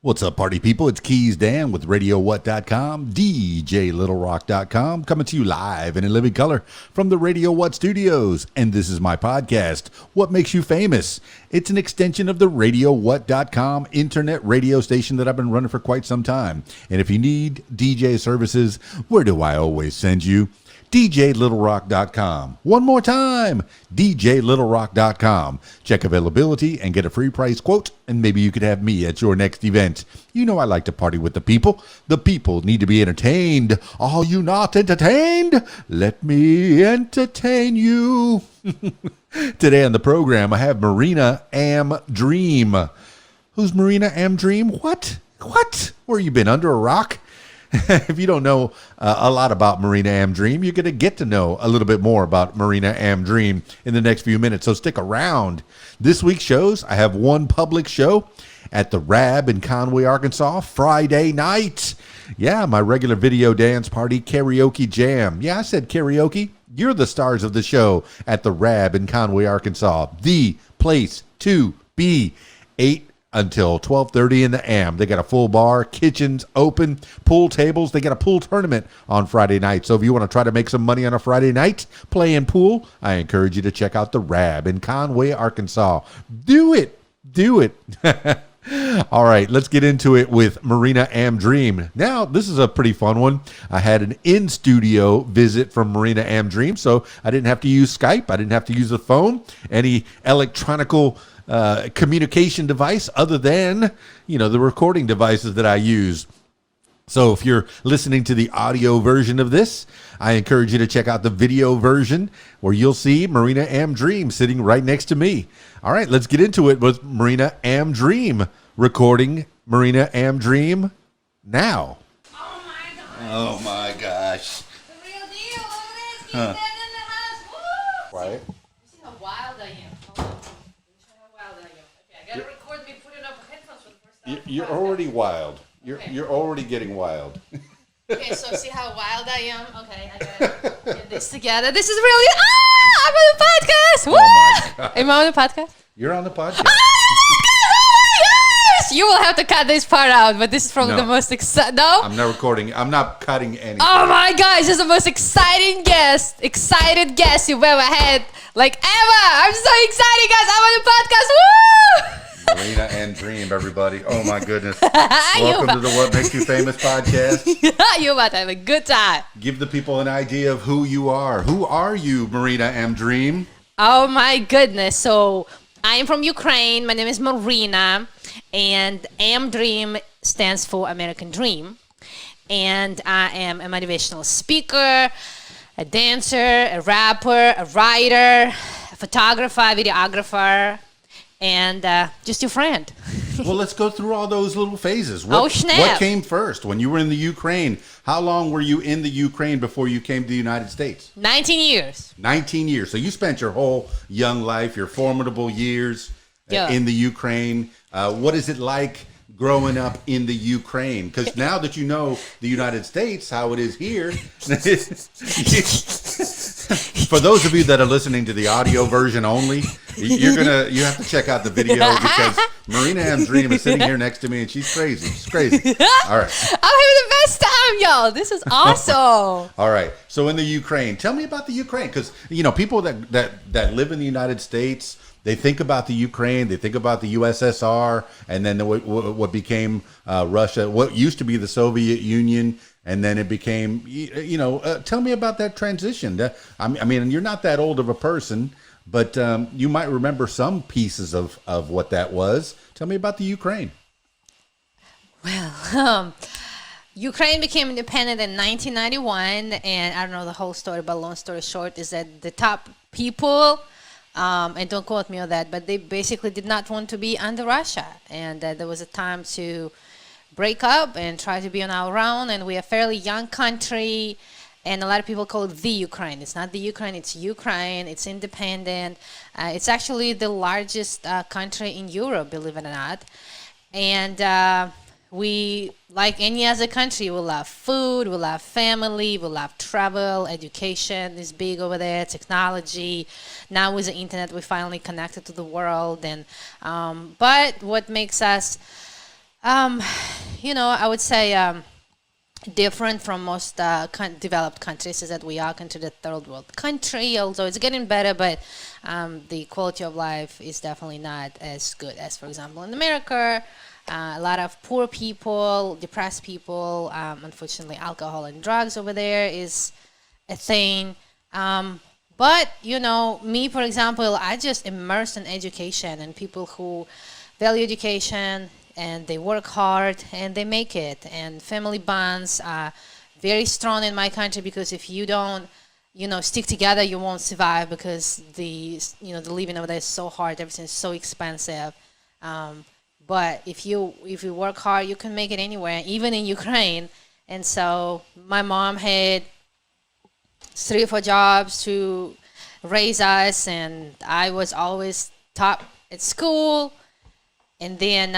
What's up, party people? It's KeysDAN with RadioWhat.com, DJLittleRock.com, coming to you live and in living color from the Radio What studios. And this is my podcast, What Makes You Famous? It's an extension of the RadioWhat.com internet radio station that I've been running for quite some time. And if you need DJ services, where do I always send you? DJLittleRock.com. One more time, DJLittleRock.com. Check availability and get a free price quote, and maybe you could have me at your next event. You know I like to party with the people. The people need to be entertained. Are you not entertained? Let me entertain you. Today on the program, I have Marina Amdream. Who's Marina Amdream? What? Where you been, under a rock? If you don't know a lot about Marina Amdream, you're going to get to know a little bit more about Marina Amdream in the next few minutes, so stick around. This week's shows, I have one public show at the Rab in Conway, Arkansas, Friday night. Yeah, my regular video dance party karaoke jam. Yeah, I said karaoke. You're the stars of the show at the Rab in Conway, Arkansas. The place to be. 8 until 12:30 in the AM. They got a full bar, kitchens open, pool tables. They got a pool tournament on Friday night. So if you want to try to make some money on a Friday night playing pool, I encourage you to check out the Rab in Conway, Arkansas. Do it. All right, let's get into it with Marina Amdream. Now, this is a pretty fun one. I had an in-studio visit from Marina Amdream, so I didn't have to use Skype. I didn't have to use the phone, any electronical communication device other than, the recording devices that I use. So if you're listening to the audio version of this, I encourage you to check out the video version where you'll see Marina Amdream sitting right next to me. All right, let's get into it with Marina Amdream recording Marina Amdream now. Oh my gosh. The real deal. Look at this. KeysDAN in the house. Woo! Quiet. You see how wild I am. Hold on. Let me show you how wild I am. Okay, I gotta record me putting up headphones for the first time. You're already wild. You're already getting wild. Okay, so see how wild I am? Okay, I gotta get this together. This is really... I'm on the podcast! Woo! Oh my God. Am I on the podcast? You're on the podcast. Yes! You will have to cut this part out, but this is probably the most exciting... No? I'm not recording. I'm not cutting anything. Oh my gosh, this is the most excited guest you've ever had, like ever! I'm so excited, guys! I'm on the podcast! Woo! Marina Amdream, everybody. Oh my goodness. Welcome to the What Makes You Famous podcast. You're about to have a good time. Give the people an idea of who you are. Who are you, Marina Amdream? Oh my goodness. So I am from Ukraine. My name is Marina, and Amdream stands for American Dream. And I am a motivational speaker, a dancer, a rapper, a writer, a photographer, videographer, and just your friend. Well, let's go through all those little phases. Snap. What came first? When you were in the Ukraine, how long were you in the Ukraine before you came to the United States? 19 years. 19 years. So you spent your whole young life, your formidable years in the Ukraine. What is it like growing up in the Ukraine? Because now that you know the United States, how it is here... For those of you that are listening to the audio version only, you have to check out the video because Marina Amdream is sitting here next to me and she's crazy. She's crazy. All right. I'm having the best time, y'all. This is awesome. All right. So in the Ukraine, tell me about the Ukraine, because people that live in the United States, they think about the Ukraine, they think about the USSR, and then what became Russia, what used to be the Soviet Union. And then it became, tell me about that transition. I mean, you're not that old of a person, but you might remember some pieces of what that was. Tell me about the Ukraine. Well, Ukraine became independent in 1991, and I don't know the whole story, but long story short is that the top people, and don't quote me on that, but they basically did not want to be under Russia. And there was a time to break up and try to be on our own, and we're a fairly young country, and a lot of people call it the Ukraine. It's not the Ukraine, it's Ukraine. It's independent. It's actually the largest country in Europe, believe it or not. And we, like any other country, we love food, we love family, we love travel, education is big over there, technology. Now with the internet, we finally connected to the world. And but what makes us Um, I would say different from most developed countries is that we are considered a third world country, although it's getting better, but the quality of life is definitely not as good as, for example, in America. A lot of poor people, depressed people, unfortunately, alcohol and drugs over there is a thing. But, me, for example, I just immersed in education and people who value education and they work hard and they make it. And family bonds are very strong in my country because if you don't, stick together, you won't survive because the living over there is so hard. Everything is so expensive. But if you work hard, you can make it anywhere, even in Ukraine. And so my mom had 3 or 4 jobs to raise us, and I was always top at school. And then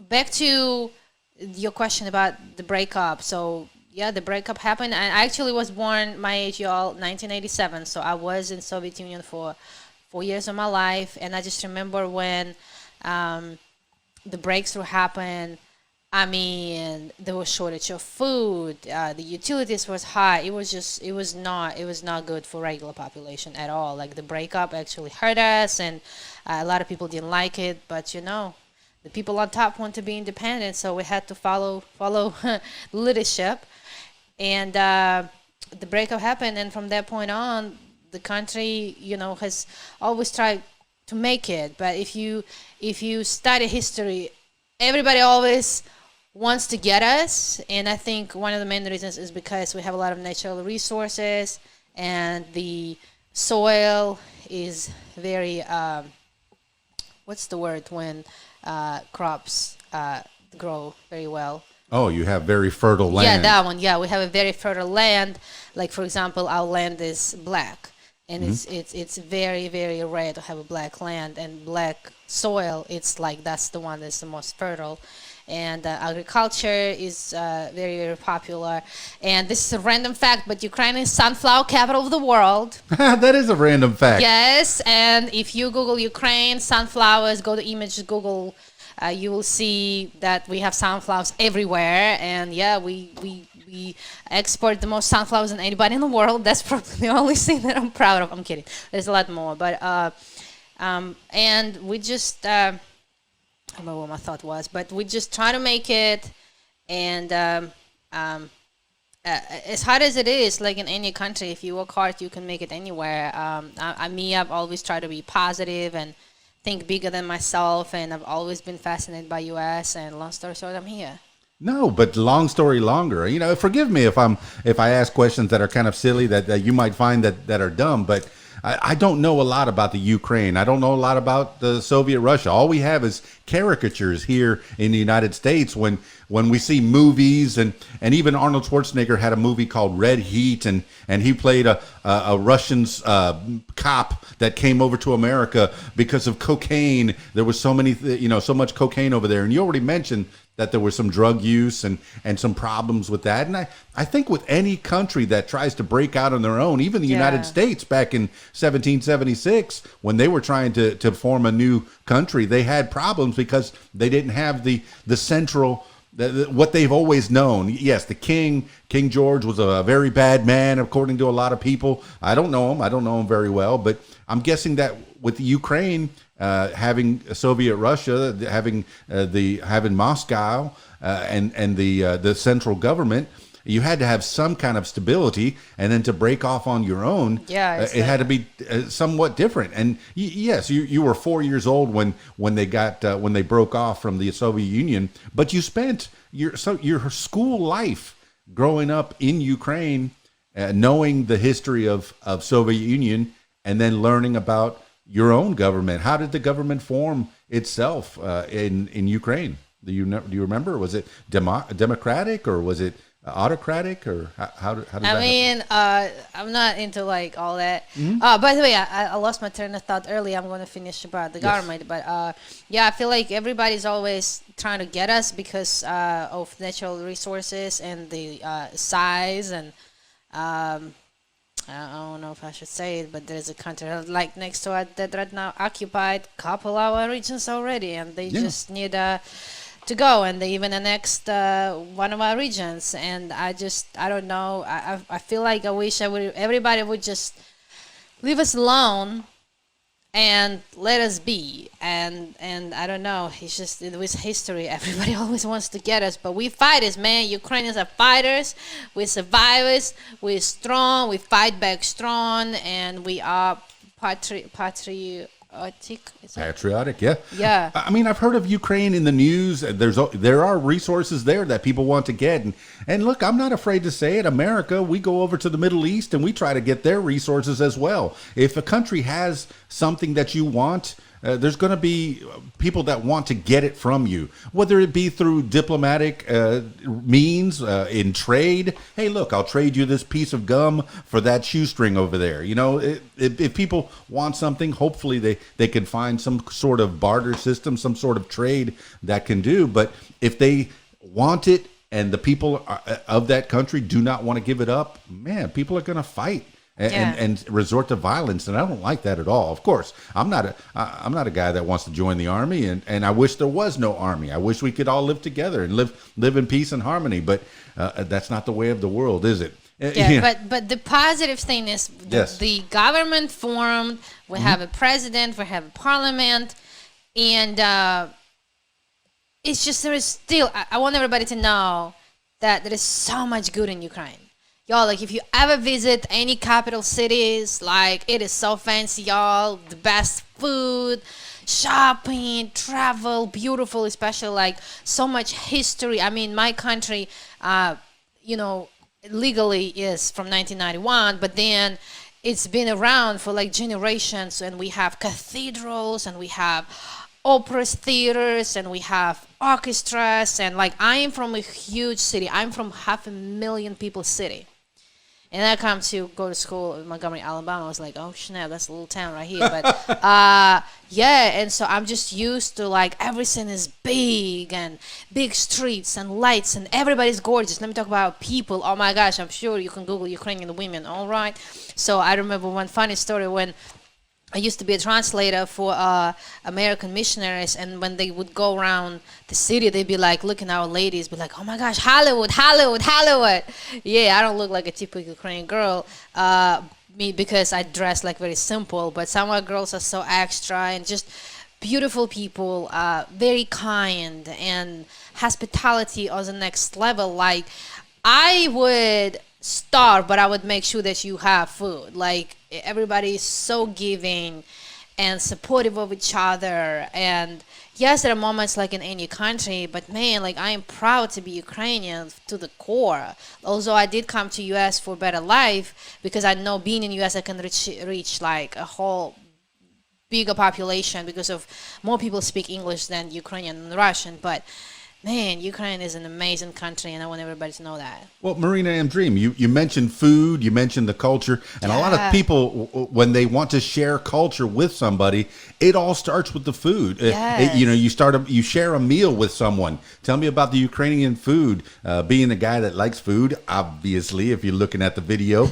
back to your question about the breakup. So yeah, the breakup happened. I actually was born my age, y'all, 1987. So I was in Soviet Union for 4 years of my life, and I just remember when the breakthrough happened. I mean, there was shortage of food. The utilities was high. It was not good for regular population at all. Like the breakup actually hurt us, and a lot of people didn't like it. But the people on top want to be independent, so we had to follow leadership. And the breakup happened, and from that point on, the country, has always tried to make it. But if you study history, everybody always wants to get us, and I think one of the main reasons is because we have a lot of natural resources, and the soil is very what's the word when crops grow very well. Oh, you have very fertile land. Yeah, that one. Yeah, we have a very fertile land. Like for example, our land is black, and it's very, very rare to have a black land and black soil. It's like that's the one that's the most fertile. And agriculture is very, very popular. And this is a random fact, but Ukraine is sunflower capital of the world. That is a random fact. Yes, and if you Google Ukraine sunflowers, go to images, Google, you will see that we have sunflowers everywhere. And yeah, we export the most sunflowers than anybody in the world. That's probably the only thing that I'm proud of. I'm kidding. There's a lot more, but and we just. I don't know what my thought was, but we just try to make it, and as hard as it is, like in any country, if you work hard, you can make it anywhere. I've always tried to be positive and think bigger than myself, and I've always been fascinated by U.S. And long story short, I'm here. No, but long story longer. Forgive me if I ask questions that are kind of silly that you might find that are dumb, but I don't know a lot about the Ukraine. I don't know a lot about the Soviet Russia. All we have is caricatures here in the United States when we see movies, and even Arnold Schwarzenegger had a movie called Red Heat, and he played a Russian cop that came over to America because of cocaine. There was so much cocaine over there. And you already mentioned that there was some drug use and some problems with that. And I think with any country that tries to break out on their own, even the United States back in 1776, when they were trying to form a new country, they had problems because they didn't have the central, what they've always known. Yes, the King George was a very bad man, according to a lot of people. I don't know him very well, but I'm guessing that with the Ukraine, having Soviet Russia, having Moscow, and the central government, you had to have some kind of stability, and then to break off on your own, it had to be somewhat different. And yes, you were 4 years old when they broke off from the Soviet Union, but you spent your school life growing up in Ukraine, knowing the history of Soviet Union, and then learning about your own government. How did the government form itself in Ukraine? Do you remember? Was it democratic, or was it autocratic, or how does that happen? I'm not into like all that. By the way, I lost my train of thought earlier. I'm going to finish about the government, but I feel like everybody's always trying to get us because of natural resources and the size, and I don't know if I should say it, but there's a country like next to it that right now occupied a couple of our regions already, and they just need to go, and they even annexed one of our regions. And I don't know. I feel like I wish everybody would just leave us alone and let us be. And I don't know. It's just with history, everybody always wants to get us, but we fighters, man. Ukrainians are fighters. We're survivors. We're strong. We fight back strong, and we are patriotic. Patriotic, yeah. Yeah. I mean, I've heard of Ukraine in the news. There are resources there that people want to get, and look, I'm not afraid to say it. America, we go over to the Middle East and we try to get their resources as well. If a country has something that you want, there's going to be people that want to get it from you, whether it be through diplomatic means, in trade. Hey, look, I'll trade you this piece of gum for that shoestring over there. You know, if people want something, hopefully they can find some sort of barter system, some sort of trade that can do. But if they want it and the people of that country do not want to give it up, man, people are going to fight. And resort to violence, and I don't like that at all. Of course, I'm not a guy that wants to join the army, and I wish there was no army. I wish we could all live together and live in peace and harmony. But that's not the way of the world, is it? Yeah, but the positive thing is the government formed. We have a president. We have a parliament, and it's just there is still. I want everybody to know that there is so much good in Ukraine. Y'all, like, if you ever visit any capital cities, like, it is so fancy, y'all. The best food, shopping, travel, beautiful, especially, like, so much history. I mean, my country, legally is from 1991, but then it's been around for, like, generations, and we have cathedrals, and we have opera theaters, and we have orchestras, and, like, I am from a huge city. I'm from 500,000 people city. And I come to go to school in Montgomery, Alabama. I was like, oh, snap, that's a little town right here. But, and so I'm just used to, like, everything is big and big streets and lights and everybody's gorgeous. Let me talk about people. Oh, my gosh, I'm sure you can Google Ukrainian women, all right? So I remember one funny story when I used to be a translator for American missionaries, and when they would go around the city, they'd be like, looking at our ladies, be like, oh my gosh, Hollywood, Hollywood, Hollywood. Yeah, I don't look like a typical Ukrainian girl, because I dress like very simple, but some of our girls are so extra and just beautiful people, very kind, and hospitality on the next level. Like, I would starve, but I would make sure that you have food. Like, everybody is so giving and supportive of each other. And yes, there are moments like in any country, but man, like, I am proud to be Ukrainian to the core. Although I did come to US for a better life, because I know being in US I can reach like a whole bigger population, because of more people speak English than Ukrainian and Russian. But man, Ukraine is an amazing country, and I want everybody to know that. Well, Marina Amdream, you mentioned food, you mentioned the culture, and a lot of people, when they want to share culture with somebody, it all starts with the food. Yes. You share a meal with someone. Tell me about the Ukrainian food. Being a guy that likes food, obviously, if you're looking at the video,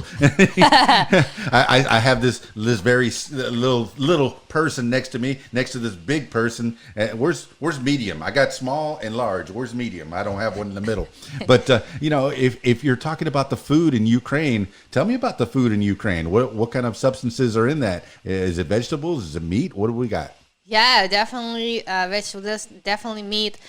I have this very little person next to me, next to this big person. Where's medium? I got small and large. Where's medium? I don't have one in the middle. But if you're talking about the food in Ukraine, tell me about the food in Ukraine. What kind of substances are in that? Is it vegetables? Is it meat? What do we got? Yeah, definitely vegetables, definitely meat.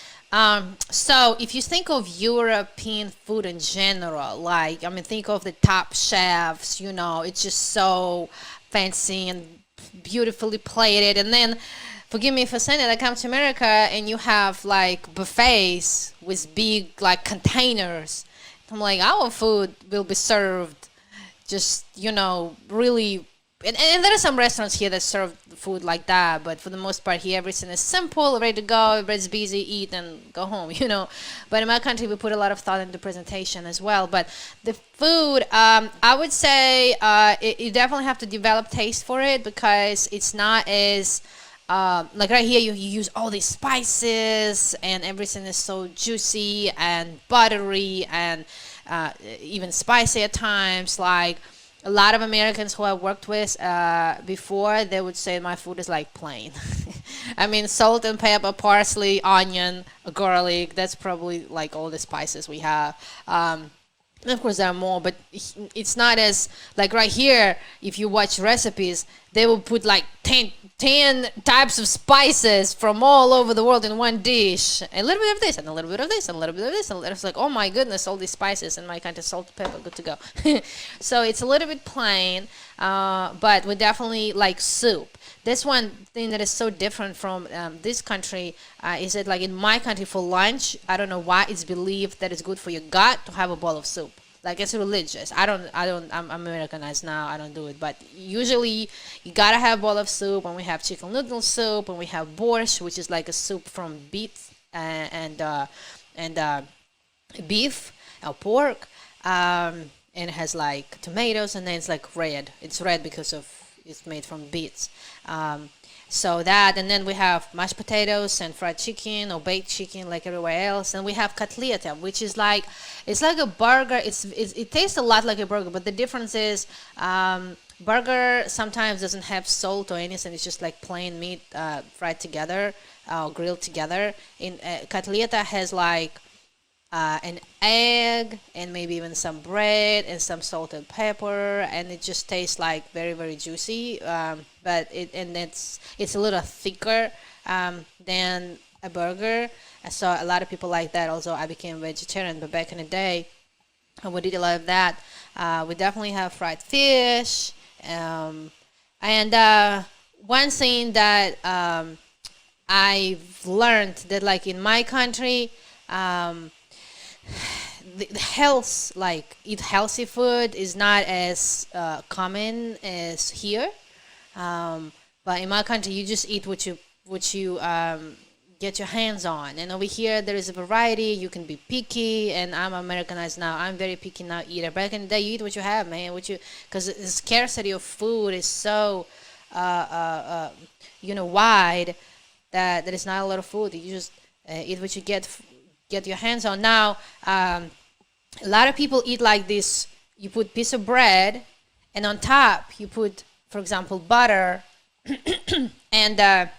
So if you think of European food in general, like, I mean, think of the top chefs, it's just so fancy and beautifully plated. And then, forgive me for saying it, I come to America and you have like buffets with big like containers. I'm like, our food will be served just, really. And there are some restaurants here that serve food like that, but for the most part here, everything is simple, ready to go, everybody's busy, eat and go home, But in my country, we put a lot of thought into presentation as well. But the food, I would say you definitely have to develop taste for it, because it's not as, like right here, you use all these spices and everything is so juicy and buttery and even spicy at times, like, a lot of Americans who I worked with before, they would say my food is like plain. I mean, salt and pepper, parsley, onion, garlic. That's probably like all the spices we have. And of course, there are more, but it's not as, like right here, if you watch recipes, they will put like 10 types of spices from all over the world in one dish. A little bit of this, and a little bit of this, and a little bit of this. And it's like, oh my goodness, all these spices. And my kind of salt, pepper, good to go. So it's a little bit plain, but we definitely like soup. That's one thing that is so different from this country is that, like in my country for lunch, I don't know why it's believed that it's good for your gut to have a bowl of soup. Like it's religious. I'm Americanized now. I don't do it, but usually you gotta have a bowl of soup. And we have chicken noodle soup, and we have borscht, which is like a soup from beets and beef or pork, and it has like tomatoes, and then it's like red. It's red because of it's made from beets. So that, and then we have mashed potatoes and fried chicken or baked chicken like everywhere else. And we have котлета, which is like, it's like a burger. It tastes a lot like a burger, but the difference is burger sometimes doesn't have salt or anything. It's just like plain meat fried together or grilled together. In котлета has like an egg and maybe even some bread and some salt and pepper, and it just tastes like very, very juicy. But it's a little thicker than a burger. So a lot of people like that. Also, I became vegetarian, but back in the day, we did a lot of that. We definitely have fried fish, and one thing that I've learned that, like in my country, the health, like eat healthy food, is not as common as here. But in my country, you just eat what you get your hands on. And over here, there is a variety. You can be picky, and I'm Americanized now. I'm very picky now eater. Back in the day, you eat what you have, man. Because the scarcity of food is so wide that it's not a lot of food. You just eat what you get your hands on. Now, a lot of people eat like this. You put piece of bread, and on top you put, for example, butter and a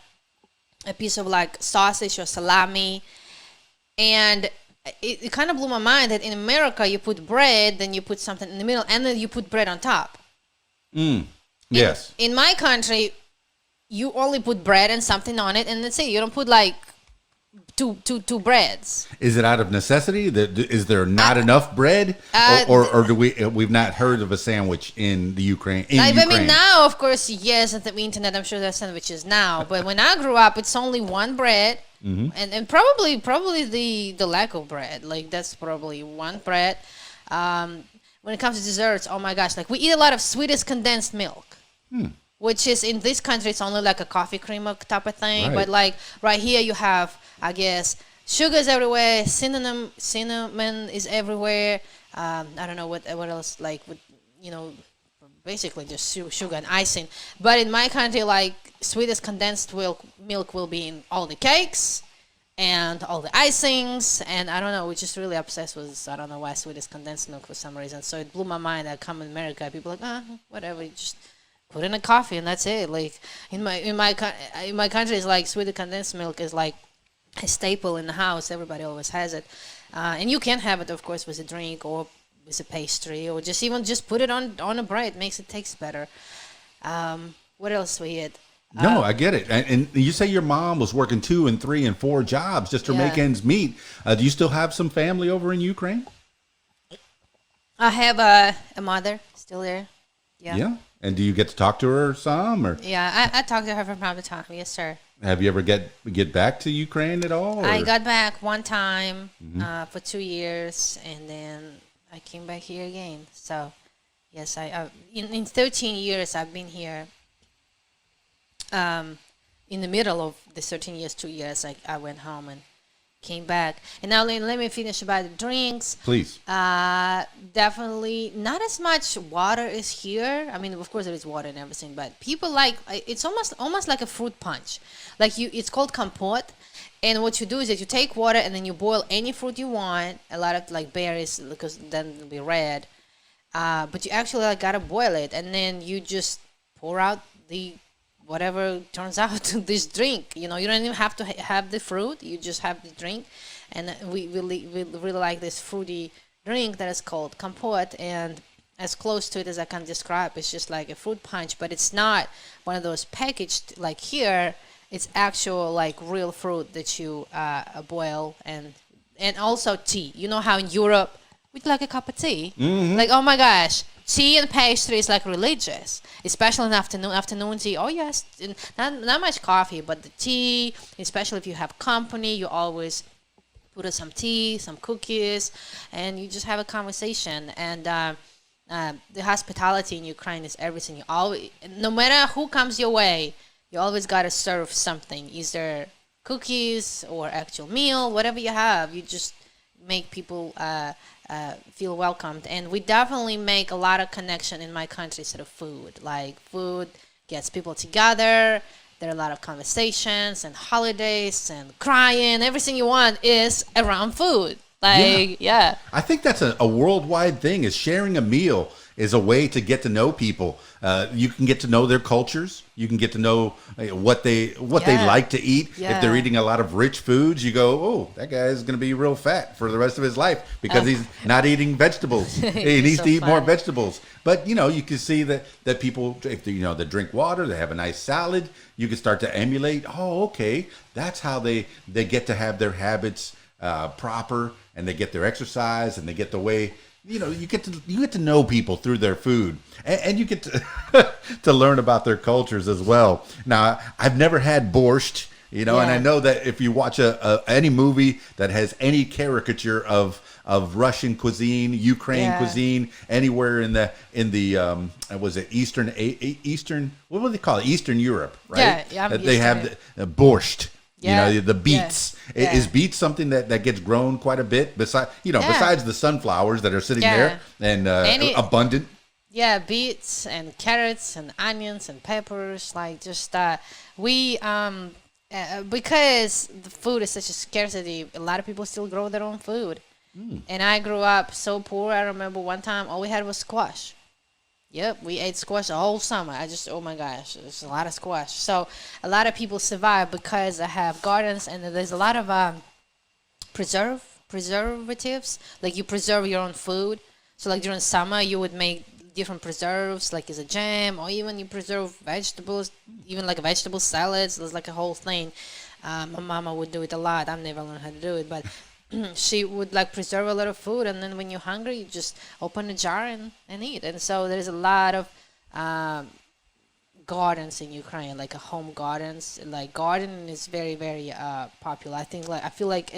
piece of like sausage or salami. And it kind of blew my mind that in America you put bread, then you put something in the middle, and then you put bread on top. Yes. In my country, you only put bread and something on it, and that's it. You don't put like two breads. Is it out of necessity? Is there not enough bread, or do we've not heard of a sandwich in the Ukraine? I mean, now of course, yes, at the internet, I'm sure there are sandwiches now. But when I grew up, it's only one bread, and probably the lack of bread. Like that's probably one bread. When it comes to desserts, oh my gosh, like we eat a lot of sweetest condensed milk. Which is in this country, it's only like a coffee creamer type of thing. Right. But like right here, you have, I guess, sugars everywhere. Cinnamon is everywhere. I don't know what else. Like with, basically just sugar and icing. But in my country, like sweetest condensed milk will be in all the cakes and all the icings. And I don't know, we're just really obsessed with, I don't know why, sweetest condensed milk for some reason. So it blew my mind. I come in America, people are like, whatever, you just put in a coffee and that's it. Like in my country, it's like sweet condensed milk is like a staple in the house. Everybody always has it, and you can have it, of course, with a drink or with a pastry, or just put it on a bread. It makes it taste better. What else we eat? No, I get it. And you say your mom was working 2 and 3 and 4 jobs just to make ends meet. Do you still have some family over in Ukraine? I have a mother still there. Yeah. And do you get to talk to her some? Or yeah, I talk to her from time to time. Yes, sir. Have you ever get back to Ukraine at all? Or? I got back one time for 2 years, and then I came back here again. So, yes, in 13 years I've been here. In the middle of the 13 years, 2 years, I went home and came back. And now let me finish about the drinks. Please. Definitely not as much water is here. I mean, of course there is water and everything, but people like, it's almost like a fruit punch. Like it's called compote. And what you do is that you take water and then you boil any fruit you want, a lot of like berries, because then it'll be red. but you actually like gotta boil it, and then you just pour out the whatever turns out to this drink. You know, you don't even have to have the fruit. You just have the drink, and we really like this fruity drink that is called compote, and as close to it as I can describe. It's just like a fruit punch, but it's not one of those packaged like here. It's actual like real fruit that you boil, and also tea. You know how in Europe we'd like a cup of tea, like oh my gosh. Tea and pastry is like religious, especially in afternoon tea. Oh yes, and not much coffee, but the tea, especially if you have company, you always put in some tea, some cookies, and you just have a conversation. And the hospitality in Ukraine is everything. You always, no matter who comes your way, you always gotta serve something, either cookies or actual meal, whatever you have. You just make people feel welcomed, and we definitely make a lot of connection in my country through food. Like food gets people together. There are a lot of conversations and holidays and crying. Everything you want is around food. Like yeah. I think that's a worldwide thing. Is sharing a meal is a way to get to know people. You can get to know their cultures. You can get to know what they like to eat. If they're eating a lot of rich foods, you go, oh, that guy is going to be real fat for the rest of his life because he's not eating vegetables. He needs to eat more vegetables. But you can see that people, if they drink water, they have a nice salad. You can start to emulate. Oh, okay, that's how they get to have their habits proper, and they get their exercise, and they get the way. You get to know people through their food, and you get to to learn about their cultures as well. Now, I've never had borscht, and I know that if you watch any movie that has any caricature of Russian cuisine, Ukraine cuisine, anywhere in the was it Eastern what do they call it? Eastern Europe, right? Yeah, they have the borscht. The beets. Is beets something that gets grown quite a bit besides the sunflowers that are sitting there and abundant? Yeah, beets and carrots and onions and peppers. Like just we because the food is such a scarcity, a lot of people still grow their own food. And I grew up so poor. I remember one time all we had was squash. Yep, we ate squash the whole summer. Oh my gosh, there's a lot of squash. So a lot of people survive because I have gardens, and there's a lot of preservatives. Like you preserve your own food. So like during summer, you would make different preserves, like as a jam, or even you preserve vegetables, even like vegetable salads. There's like a whole thing. My mama would do it a lot. I've never learned how to do it, but she would like preserve a lot of food, and then when you're hungry, you just open a jar and eat. And so there's a lot of gardens in Ukraine, like a home gardens. Like gardening is very, very popular. I feel like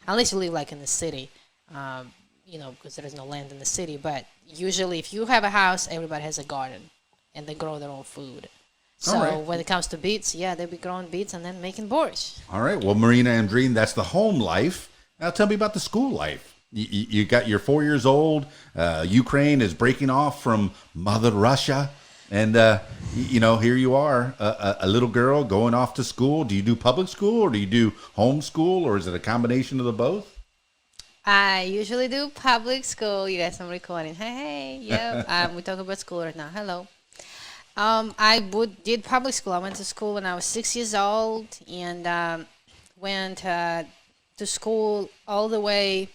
unless you live like in the city, because there is no land in the city. But usually, if you have a house, everybody has a garden, and they grow their own food. So when it comes to beets, they be growing beets and then making borscht. All right. Well, Marina Amdream, that's the home life. Now tell me about the school life. You got your 4 years old. Ukraine is breaking off from Mother Russia. And, here you are, a little girl going off to school. Do you do public school, or do you do homeschool, or is it a combination of the both? I usually do public school. You guys, I'm recording. Hey, yeah. We talk about school right now. Hello. I did public school. I went to school when I was 6 years old, and went to school all the way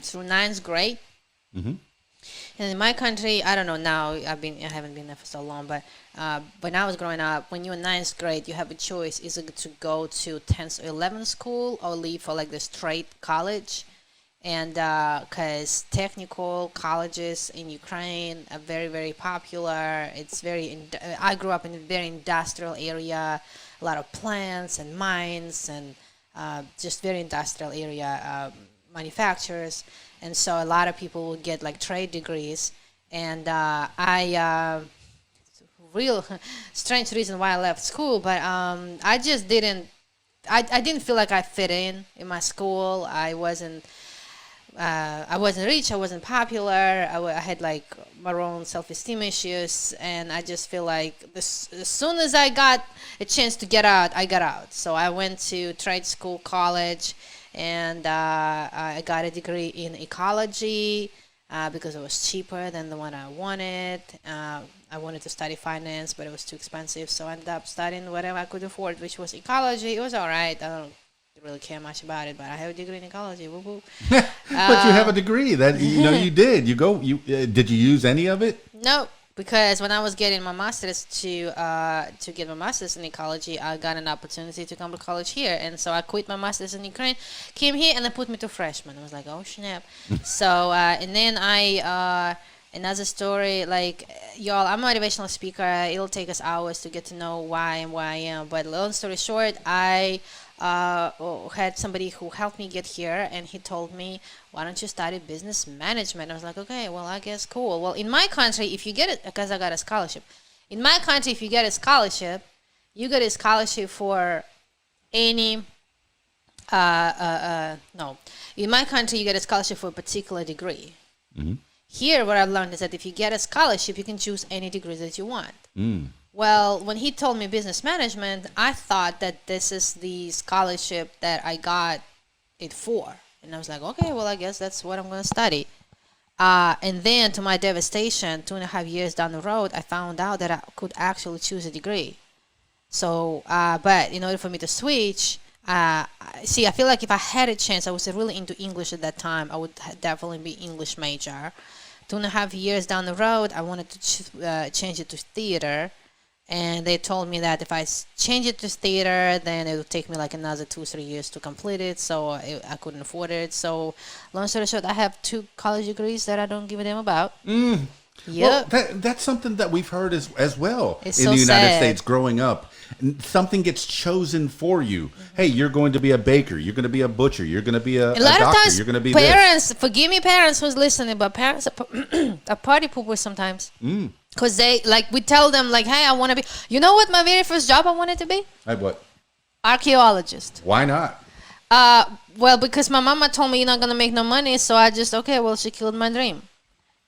through ninth grade. And in my country, I don't know now. I haven't been there for so long, but when I was growing up, when you're in ninth grade, you have a choice: either to go to 10th or 11th school, or leave for like the straight college. And because technical colleges in Ukraine are very, very popular. It's I grew up in a very industrial area, a lot of plants and mines and just very industrial area, manufacturers. And so a lot of people would get like trade degrees. And real strange reason why I left school, but I just didn't feel like I fit in my school. I wasn't rich, I wasn't popular, I had like my own self-esteem issues, and I just feel like as soon as I got a chance to get out, I got out. So I went to trade school, college, and I got a degree in ecology. because it was cheaper than the one I wanted. I wanted to study finance, but it was too expensive, so I ended up studying whatever I could afford, which was ecology. It was all right. I don't really care much about it, but I have a degree in ecology. Woo woo. But you have a degree that you did. Did you use any of it? No, because when I was getting my master's to get my master's in ecology, I got an opportunity to come to college here, and so I quit my master's in Ukraine, came here, and they put me to freshman. I was like, oh snap! So and then another story, like y'all, I'm a motivational speaker. It'll take us hours to get to know why and where I am. But long story short, I had somebody who helped me get here, and he told me, why don't you study business management? I was like, okay, well, I guess cool. Well, in my country, if you get it, because I got a scholarship, in my country, if you get a scholarship, you get a scholarship for any no, in my country, you get a scholarship for a particular degree. Here, what I've learned is that if you get a scholarship, you can choose any degree that you want. Well, when he told me business management, I thought that this is the scholarship that I got it for. And I was like, okay, well, I guess that's what I'm going to study. And then, to my devastation, 2.5 years down the road, I found out that I could actually choose a degree. So, but in order for me to switch, see, I feel like if I had a chance, I was really into English at that time, I would definitely be English major. 2.5 years down the road, I wanted to change it to theater. And they told me that if I change it to theater, then it would take me like another 2-3 years to complete it. So I couldn't afford it. So long story short, I have 2 college degrees that I don't give a damn about. Yep. Well, that's something that we've heard as well It's in so the United sad. States growing up. Something gets chosen for you. Hey, you're going to be a baker. You're going to be a butcher. You're going to be a A lot doctor. of times, You're going to be parents, forgive me, parents who's listening, but parents are party poopers sometimes. Because they, like, we tell them, like, hey, I want to be, you know what my very first job I wanted to be? Like what? Archaeologist. Why not? Well, because my mama told me you're not going to make no money, so I just, okay, well, she killed my dream.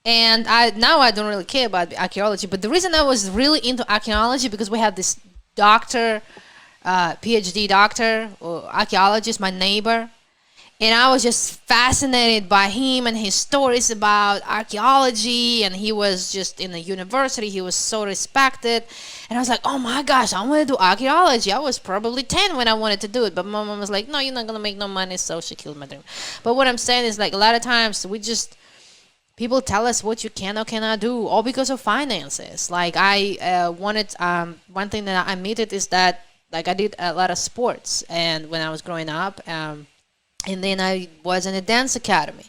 And now I don't really care about archaeology, but the reason I was really into archaeology, because we have this doctor, PhD doctor, or archaeologist, my neighbor, and I was just fascinated by him and his stories about archaeology, and he was just in the university, he was so respected, and I was like, oh my gosh, I want to do archaeology. I was probably 10 when I wanted to do it, but my mom was like, no, you're not going to make no money, so she killed my dream. But what I'm saying is, like, a lot of times people tell us what you can or cannot do, all because of finances. Like, I wanted, one thing that I admitted is that, like, I did a lot of sports, and when I was growing up, and then I was in a dance academy.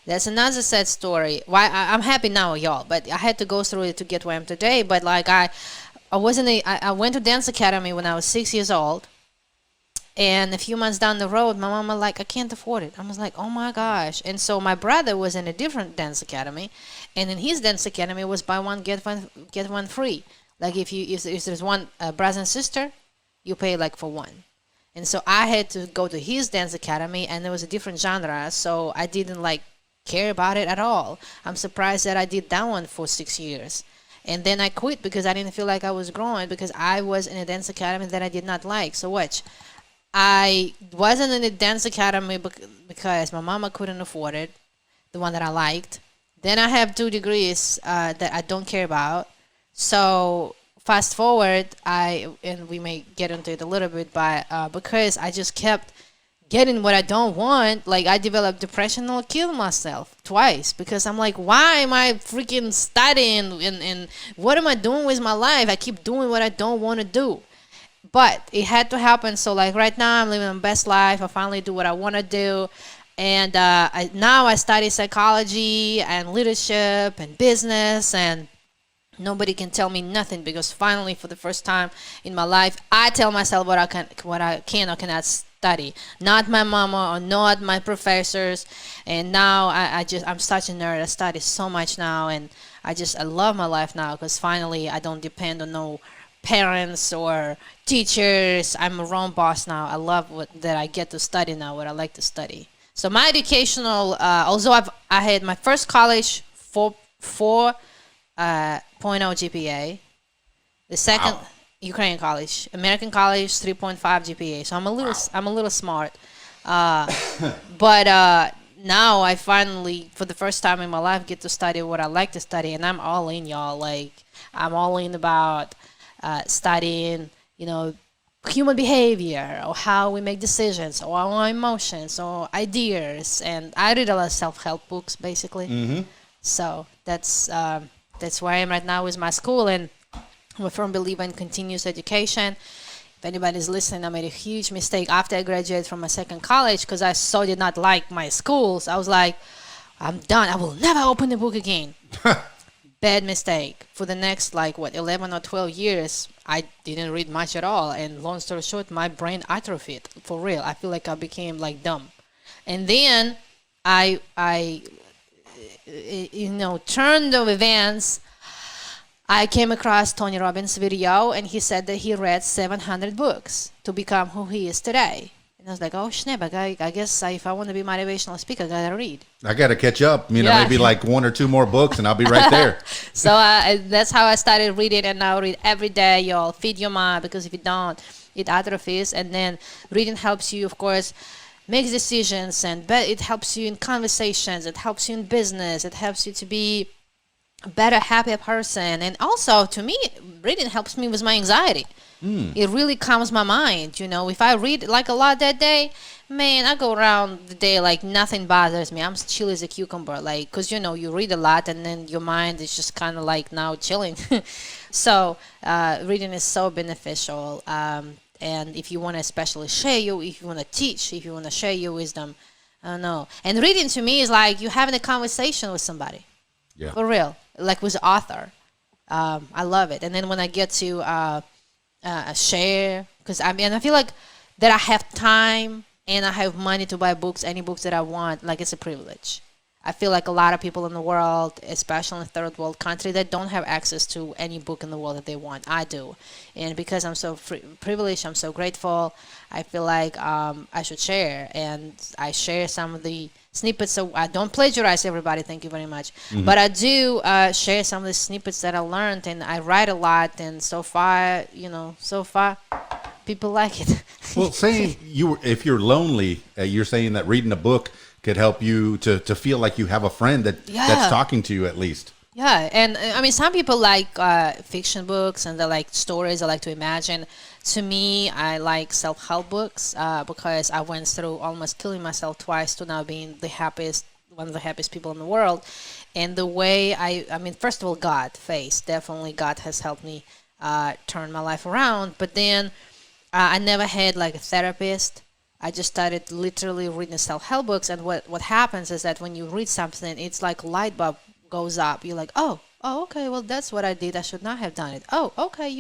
That's another sad story. Why I'm happy now, y'all, but I had to go through it to get where I am today. But like I went to dance academy when I was 6 years old, and a few months down the road, my mama like, I can't afford it. I was like, oh my gosh. And so my brother was in a different dance academy, and in his dance academy was buy one get one free. Like if there's one brother and sister, you pay like for one. And so I had to go to his dance academy, and there was a different genre, so I didn't like care about it at all. I'm surprised that I did that one for 6 years. And then I quit because I didn't feel like I was growing, because I was in a dance academy that I did not like. So watch, I wasn't in a dance academy because my mama couldn't afford it, the one that I liked. Then I have 2 degrees that I don't care about. So fast forward, and we may get into it a little bit, but because I just kept getting what I don't want, like I developed depression or killed myself twice, because I'm like, why am I freaking studying, and what am I doing with my life? I keep doing what I don't want to do. But it had to happen. So like right now I'm living my best life. I finally do what I want to do. And now I study psychology and leadership and business, and nobody can tell me nothing, because finally, for the first time in my life, I tell myself what I can or cannot study. Not my mama or not my professors. And now I'm such a nerd. I study so much now, and I love my life now, because finally I don't depend on no parents or teachers. I'm my own boss now. I love that I get to study now, what I like to study. So my educational, although I had my first college 4.0 GPA. The second, Ukrainian college, American college 3.5 GPA. So I'm a little smart. But now I finally, for the first time in my life, get to study what I like to study, and I'm all in, y'all. Like, I'm all in about studying, human behavior, or how we make decisions, or our emotions, or ideas. And I read a lot of self-help books, basically. Mm-hmm. So that's where I am right now with my school, and I'm a firm believer in continuous education. If anybody's listening, I made a huge mistake after I graduated from my second college because I so did not like my schools. I was like, I'm done. I will never open a book again. Bad mistake. For the next, 11 or 12 years, I didn't read much at all. And long story short, my brain atrophied. For real. I feel like I became, dumb. And then I turn of events, I came across Tony Robbins' video, and he said that he read 700 books to become who he is today. And I was like, oh, snap, I guess if I want to be a motivational speaker, I got to read. I got to catch up, maybe like 1 or 2 more books, and I'll be right there. So that's how I started reading, and now I read every day, y'all. Feed your mind, because if you don't, it atrophies. And then reading helps you, of course, make decisions, and it helps you in conversations, it helps you in business, it helps you to be a better, happier person. And also, to me, reading helps me with my anxiety. It really calms my mind. If I read a lot that day, man, I go around the day like nothing bothers me. I'm chill as a cucumber, because you read a lot, and then your mind is just kind of now chilling. So reading is so beneficial. And if you want to especially if you want to teach, if you want to share your wisdom, I don't know. And reading to me is like you having a conversation with somebody. Yeah. For real. Like with an author. I love it. And then when I get to share, because I feel like that I have time and I have money to buy books, any books that I want, it's a privilege. I feel like a lot of people in the world, especially in third world country, that don't have access to any book in the world that they want. I do. And because I'm so privileged, I'm so grateful, I feel like I should share. And I share some of the snippets. So I don't plagiarize everybody. Thank you very much. Mm-hmm. But I do share some of the snippets that I learned. And I write a lot. And so far, people like it. Well, saying if you're lonely, you're saying that reading a book could help you to feel like you have a friend that's talking to you at least. Yeah, and some people like fiction books, and they like stories. I like to imagine. To me, I like self-help books because I went through almost killing myself twice to now being one of the happiest people in the world. And the way first of all, God has helped me turn my life around. But then I never had a therapist. I just started literally reading self-help books, and what happens is that when you read something, it's like a light bulb goes up. You're like, oh, okay, well, that's what I did. I should not have done it. Oh, okay,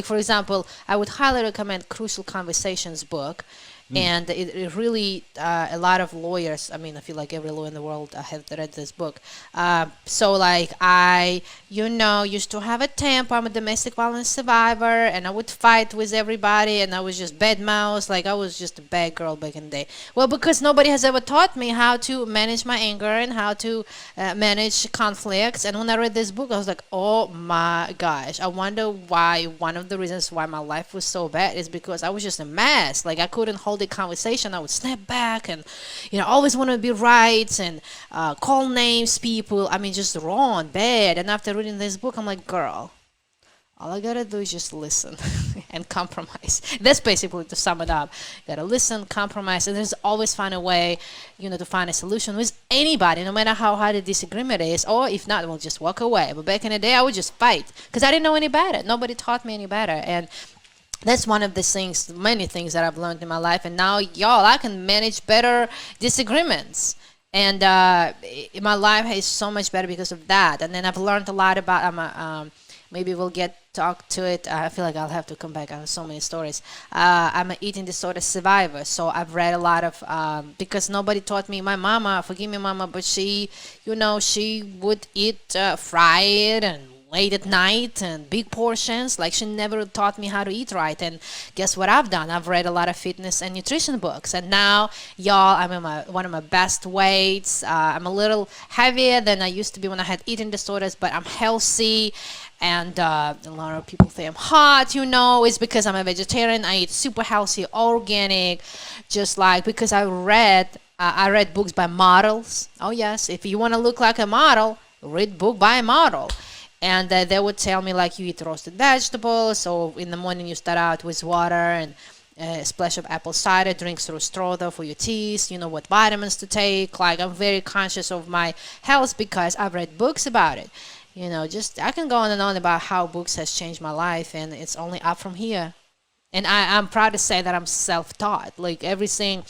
for example, I would highly recommend Crucial Conversations book. And it really, a lot of lawyers, I feel like every lawyer in the world have read this book. So I, used to have a temper. I'm a domestic violence survivor, and I would fight with everybody, and I was just bad mouth. I was just a bad girl back in the day. Well, because nobody has ever taught me how to manage my anger and how to manage conflicts. And when I read this book, I was like, oh my gosh, I wonder why one of the reasons why my life was so bad is because I was just a mess. I couldn't hold the conversation. I would snap back and always want to be right and call names people, just wrong, bad. And after reading this book, I'm like, girl, all I gotta do is just listen and compromise. That's basically, to sum it up. You gotta listen, compromise, and there's always find a way to find a solution with anybody, no matter how hard a disagreement is. Or if not, we'll just walk away. But back in the day, I would just fight because I didn't know any better. Nobody taught me any better. And that's one of the things, many things that I've learned in my life. And now, y'all, I can manage better disagreements. And my life is so much better because of that. And then I've learned a lot about, maybe we'll talk to it. I feel like I'll have to come back. I have so many stories. I'm an eating disorder survivor. So I've read a lot of, because nobody taught me. My mama, forgive me, mama, but she, she would eat fried and late at night and big portions. She never taught me how to eat right. And guess what I've done? I've read a lot of fitness and nutrition books, and now, y'all, I'm in one of my best weights. I'm a little heavier than I used to be when I had eating disorders, but I'm healthy. And a lot of people say I'm hot, it's because I'm a vegetarian. I eat super healthy, organic, just because I read I read books by models. Oh yes, if you want to look like a model, read book by a model. And they would tell me like you eat roasted vegetables. So in the morning you start out with water and a splash of apple cider, drink through straw though for your teeth. You know what vitamins to take. Like I'm very conscious of my health because I've read books about it. You know, just I can go on and on about how books has changed my life, and it's only up from here. And I'm proud to say that I'm self-taught. Like everything,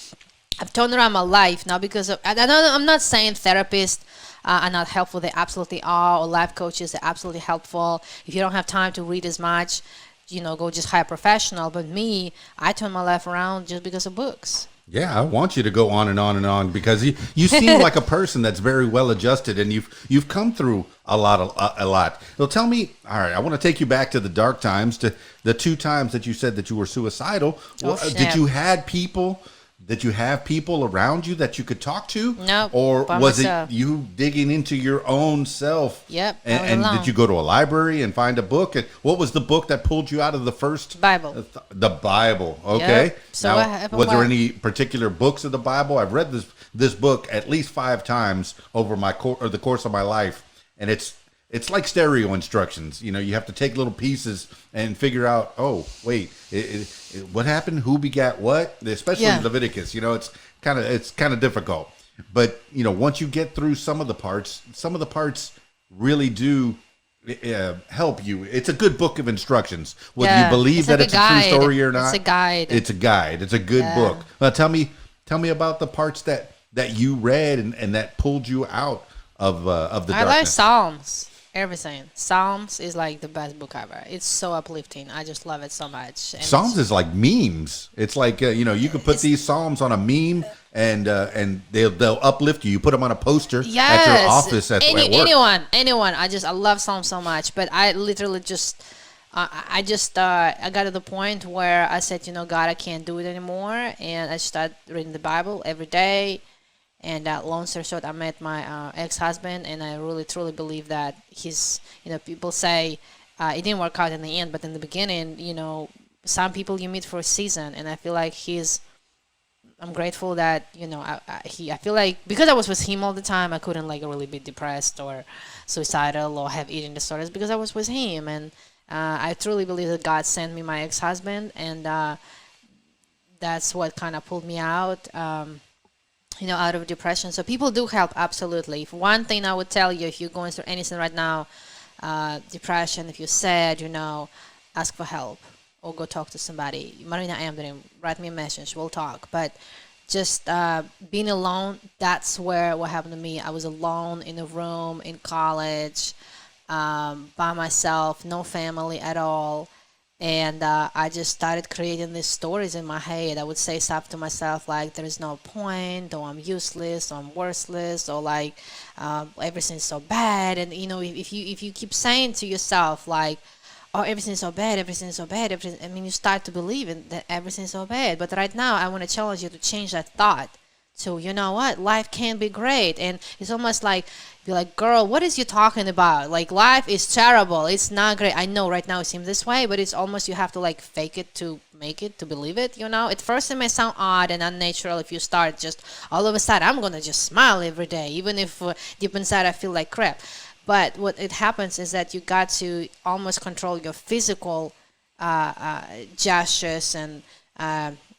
I've turned around my life now because of. I'm not saying therapists are not helpful. They absolutely are. Or life coaches are absolutely helpful. If you don't have time to read as much, you know, go just hire a professional. But me, I turned my life around just because of books. Yeah, I want you to go on and on and on because you seem like a person that's very well adjusted, and you've come through a lot. Well, tell me, all right, I want to take you back to the dark times, to the 2 times that you said that you were suicidal. Did you have people around you that you could talk to? No, or by was myself. it you digging into your own self? Yep, I was And alone. did you go to a library and find a book? And what was the book that pulled you out of the first Bible? The Bible. Okay. Yep. So now, what happened was there was- any particular books of the Bible? I've read this book at least 5 times over the course of my life, and it's like stereo instructions. You know, you have to take little pieces and figure out. Oh, wait, what happened? Who begat what? Especially Leviticus. You know, it's kind of difficult. But you know, once you get through some of the parts really do help you. It's a good book of instructions. Whether you believe that it's a true story or not, It's a guide. It's a guide. It's a good book. Now, tell me about the parts that you read and that pulled you out of the darkness. I like Psalms. Everything. Psalms is like the best book ever. It's so uplifting. I just love it so much. And Psalms is like memes. It's like you know, you can put these Psalms on a meme and they'll uplift you. You put them on a poster at your office at work. Anyone. I love Psalms so much. But I literally just I got to the point where I said, you know, God, I can't do it anymore, and I started reading the Bible every day. And long story short, I met my ex-husband, and I really truly believe that he's, you know, people say it didn't work out in the end, but in the beginning, you know, some people you meet for a season, and I feel like I'm grateful that, you know, I feel like because I was with him all the time, I couldn't like really be depressed or suicidal or have eating disorders because I was with him, and I truly believe that God sent me my ex-husband, and that's what kind of pulled me out. You know, out of depression. So people do help, absolutely. If one thing I would tell you, if you're going through anything right now, depression, if you're sad, you know, ask for help or go talk to somebody. Marina Amdream, write me a message, we'll talk. But just being alone, that's what happened to me. I was alone in a room in college, by myself, no family at all. And I just started creating these stories in my head. I would say stuff to myself like, there is no point, or I'm useless, or I'm worthless, or like everything's so bad. And you know, if you keep saying to yourself like, oh, everything's so bad, everything's so bad, I mean, you start to believe in that everything's so bad. But right now, I want to challenge you to change that thought. So you know what, life can be great. And it's almost like you're like, girl, what is you talking about? Like, life is terrible, it's not great. I know right now it seems this way, but it's almost you have to like fake it to make it, to believe it, you know. At first it may sound odd and unnatural if you start just all of a sudden, I'm gonna just smile every day, even if deep inside I feel like crap. But what it happens is that you got to almost control your physical gestures and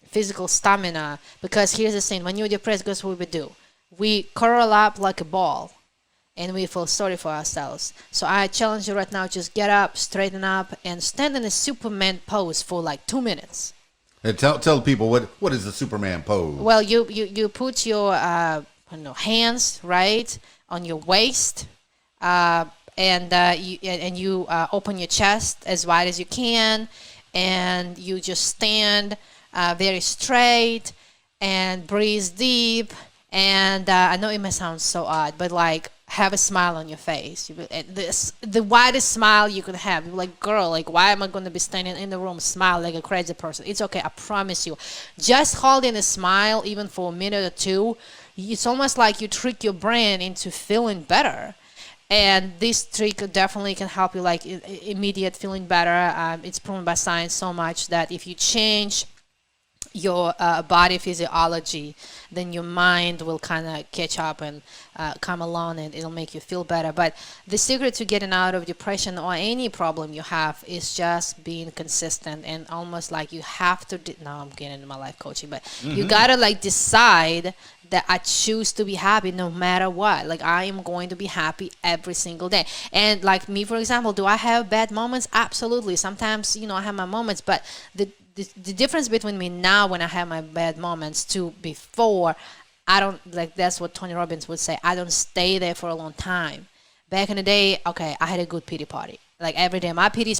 physical stamina, because here's the thing: when you're depressed, guess what we do? We curl up like a ball and we feel sorry for ourselves. So I challenge you right now, just get up, straighten up, and stand in a Superman pose for like 2 minutes. And tell people what is the Superman pose? Well, you put your hands right on your waist, and you open your chest as wide as you can, and you just stand very straight and breathe deep. And I know it may sound so odd, but like, have a smile on your face. The widest smile you could have. You're like, girl, like, why am I going to be standing in the room smile like a crazy person? It's okay, I promise you. Just holding a smile, even for a minute or two, it's almost like you trick your brain into feeling better. And this trick definitely can help you, like, immediate feeling better. It's proven by science so much that if you change your body physiology, then your mind will kind of catch up and come along, and it'll make you feel better. But the secret to getting out of depression or any problem you have is just being consistent, and almost like you have to now I'm getting into my life coaching, but you gotta like decide that I choose to be happy no matter what. Like, I am going to be happy every single day. And like me, for example, do I have bad moments? Absolutely. Sometimes, I have my moments, but the difference between me now when I have my bad moments to before, I don't, like, that's what Tony Robbins would say, I don't stay there for a long time. Back in the day, okay, I had a good pity party. Like every day, my pity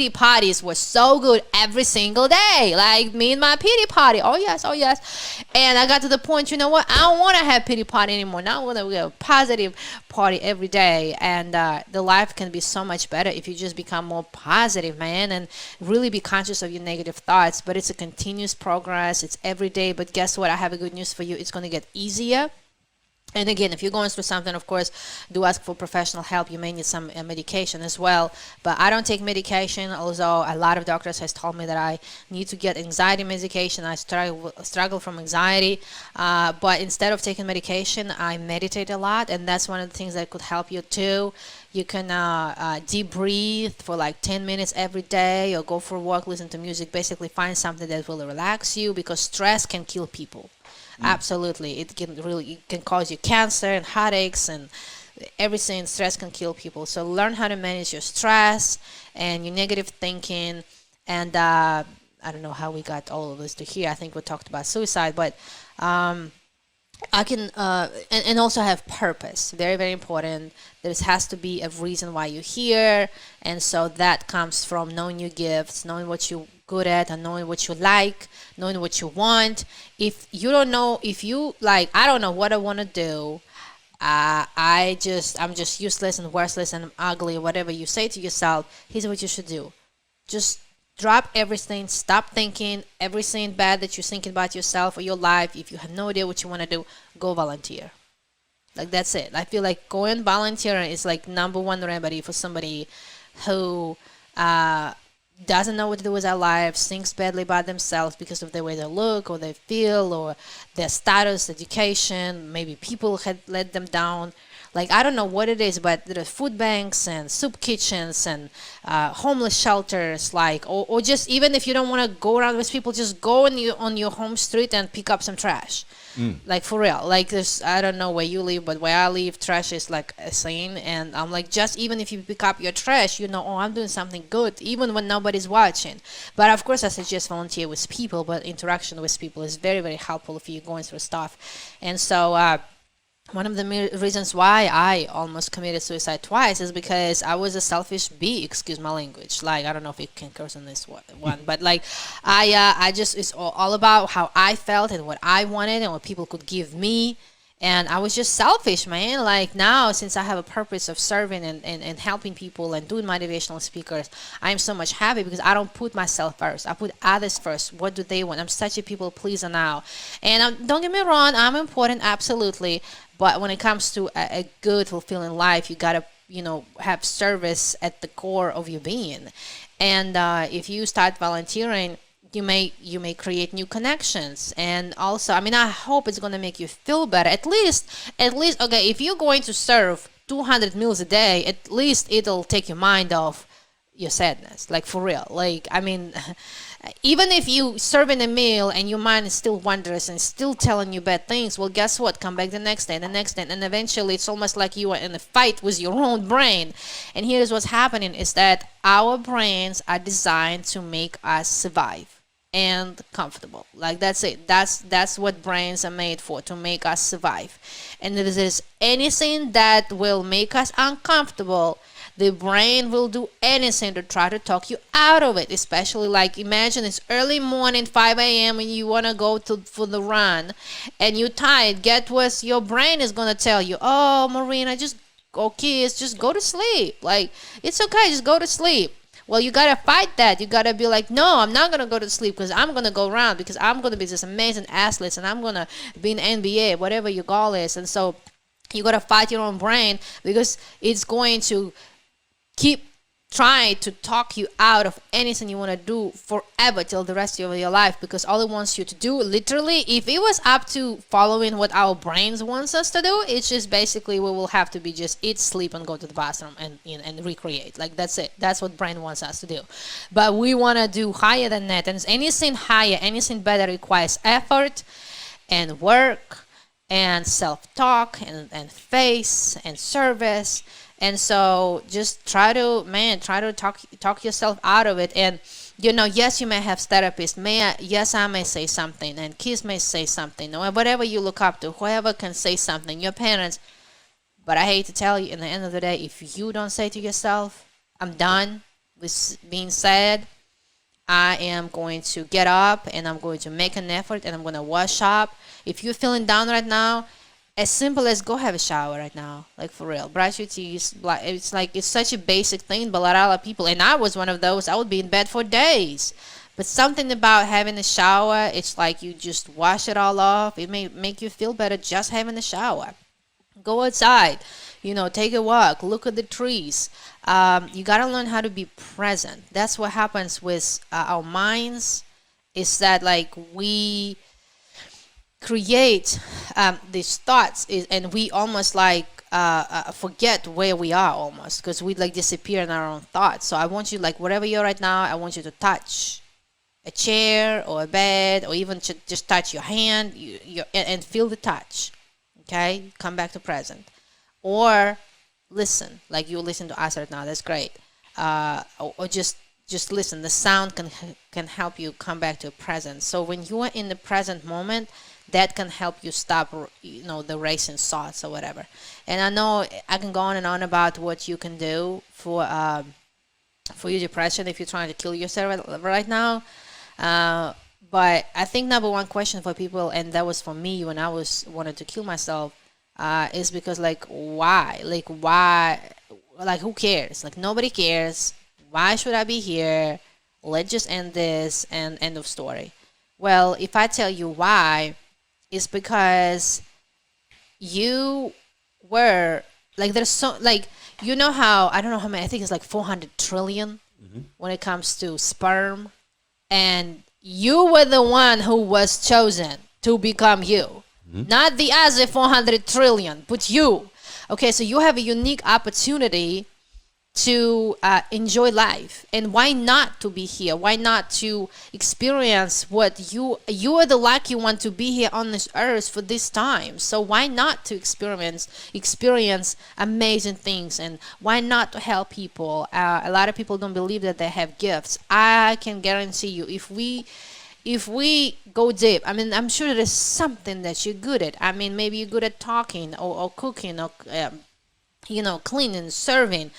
parties were so good every single day. Like me and my pity party. Oh yes, oh yes. And I got to the point, you know what? I don't want to have pity party anymore. Now I want to have a positive party every day. And the life can be so much better if you just become more positive, man, and really be conscious of your negative thoughts. But it's a continuous progress. It's every day. But guess what? I have a good news for you. It's going to get easier. And again, if you're going through something, of course, do ask for professional help. You may need some medication as well. But I don't take medication, although a lot of doctors has told me that I need to get anxiety medication. I struggle from anxiety. But instead of taking medication, I meditate a lot. And that's one of the things that could help you too. You can deep breathe for like 10 minutes every day, or go for a walk, listen to music. Basically, find something that will relax you, because stress can kill people. Absolutely. It can cause you cancer and headaches and everything. Stress can kill people. So learn how to manage your stress and your negative thinking. And I don't know how we got all of this to here. I think we talked about suicide, but I can and also have purpose. Very, very important. There has to be a reason why you're here, and so that comes from knowing your gifts, knowing what you're good at, and knowing what you like, knowing what you want. If you don't know, if you like, I don't know what I want to do. I'm just useless and worthless and I'm ugly, whatever you say to yourself. Here's what you should do. Just drop everything. Stop thinking everything bad that you're thinking about yourself or your life. If you have no idea what you want to do, go volunteer. Like, that's it. I feel like going volunteering is like number one remedy for somebody who doesn't know what to do with their lives, thinks badly about themselves because of the way they look or they feel or their status, education. Maybe people had let them down. Like, I don't know what it is, but there are food banks and soup kitchens and homeless shelters, like, or just even if you don't want to go around with people, just go on your home street and pick up some trash. Like, for real. Like, there's, I don't know where you live, but where I live, trash is like a sin. And I'm like, just even if you pick up your trash, oh, I'm doing something good, even when nobody's watching. But of course, I suggest volunteer with people, but interaction with people is very, very helpful if you're going through stuff. And so, one of the reasons why I almost committed suicide twice is because I was a selfish bee, excuse my language. Like, I don't know if you can curse on this one, but like, I just, it's all about how I felt and what I wanted and what people could give me. And I was just selfish, man. Like, now, since I have a purpose of serving and helping people and doing motivational speakers, I'm so much happy because I don't put myself first. I put others first. What do they want? I'm such a people pleaser now. And don't get me wrong, I'm important, absolutely. But when it comes to a good, fulfilling life, you got to, have service at the core of your being. And if you start volunteering, you may create new connections. And also, I hope it's going to make you feel better. At least, okay, if you're going to serve 200 meals a day, at least it'll take your mind off your sadness. Like, for real. Like, even if you serving a meal and your mind is still wondrous and still telling you bad things, well, guess what? Come back the next day, and eventually it's almost like you are in a fight with your own brain. And here's what's happening is that our brains are designed to make us survive and comfortable. Like, that's it. That's what brains are made for, to make us survive. And if there's anything that will make us uncomfortable, the brain will do anything to try to talk you out of it. Especially, like, imagine it's early morning, 5 a.m. and you want to go for the run and you're tired. Get what your brain is going to tell you. Oh, Marina, just go to sleep. Like, it's okay, just go to sleep. Well, you got to fight that. You got to be like, no, I'm not going to go to sleep because I'm going to go around, because I'm going to be this amazing athlete and I'm going to be in NBA, whatever your goal is. And so you got to fight your own brain, because it's going to keep try to talk you out of anything you want to do forever till the rest of your life, because all it wants you to do, literally, if it was up to following what our brains wants us to do, it's just basically we will have to be just eat, sleep, and go to the bathroom and recreate. Like, that's it. That's what brain wants us to do. But we want to do higher than that, and anything higher, anything better requires effort and work and self-talk and faith and service. And so just try to talk yourself out of it. And, yes, you may have therapists. Yes, I may say something, and kids may say something, or whatever you look up to, whoever can say something, your parents. But I hate to tell you, in the end of the day, if you don't say to yourself, I'm done with being sad, I am going to get up and I'm going to make an effort and I'm going to wash up. If you're feeling down right now, as simple as go have a shower right now, like for real, brush your teeth. It's such a basic thing, but a lot of people, and I was one of those, I would be in bed for days. But something about having a shower, it's like you just wash it all off. It may make you feel better just having a shower. Go outside, take a walk, look at the trees. You got to learn how to be present. That's what happens with our minds, is that like we create these thoughts, and we almost like forget where we are almost, because we like disappear in our own thoughts. So I want you, like wherever you're right now, I want you to touch a chair or a bed, or even just touch your hand and feel the touch. Okay, come back to present, or listen, like you listen to us right now. That's great. Or just listen. The sound can help you come back to present. So when you are in the present moment, that can help you stop, the racing thoughts or whatever. And I know I can go on and on about what you can do for your depression if you're trying to kill yourself right now. But I think number one question for people, and that was for me when I wanted to kill myself, is because why? Who cares? Like, nobody cares. Why should I be here? Let's just end this and end of story. Well, if I tell you why, it's because you were there's so how, I don't know how many, I think it's 400 trillion when it comes to sperm, and you were the one who was chosen to become you, not the other 400 trillion, but you. Okay, so you have a unique opportunity to enjoy life, and why not to be here? Why not to experience what you are the lucky one to be here on this earth for this time? So why not to experience amazing things, and why not to help people? A lot of people don't believe that they have gifts. I can guarantee you, if we go deep, I mean, I'm sure there's something that you're good at. I mean, maybe you're good at talking or cooking or cleaning, serving,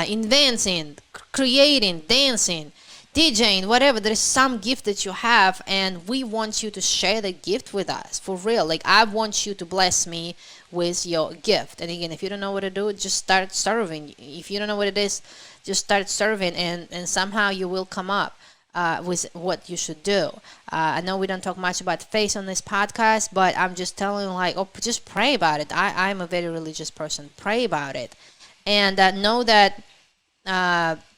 inventing, creating, dancing, DJing, whatever. There's some gift that you have, and we want you to share the gift with us, for real. Like, I want you to bless me with your gift. And again, if you don't know what to do, just start serving. If you don't know what it is, just start serving, and somehow you will come up with what you should do. I know we don't talk much about faith on this podcast, but I'm just telling you, just pray about it. I'm a very religious person. Pray about it, and know that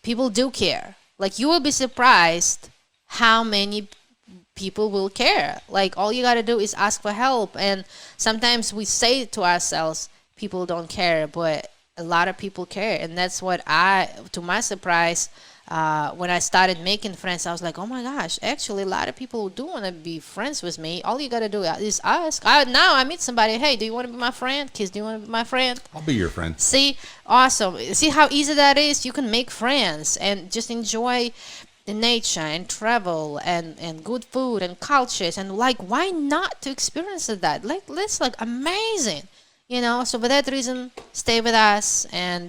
people do care. Like, you will be surprised how many people will care. Like, all you got to do is ask for help. And sometimes we say to ourselves, people don't care, but a lot of people care. And that's what to my surprise, when I started making friends, I was like, oh my gosh, actually a lot of people do want to be friends with me. All you got to do is ask. Now I meet somebody, hey, do you want to be my friend? Kids, do you want to be my friend? I'll be your friend. See, awesome. See how easy that is? You can make friends and just enjoy the nature and travel and good food and cultures, and why not to experience that? That's amazing, So for that reason, stay with us, and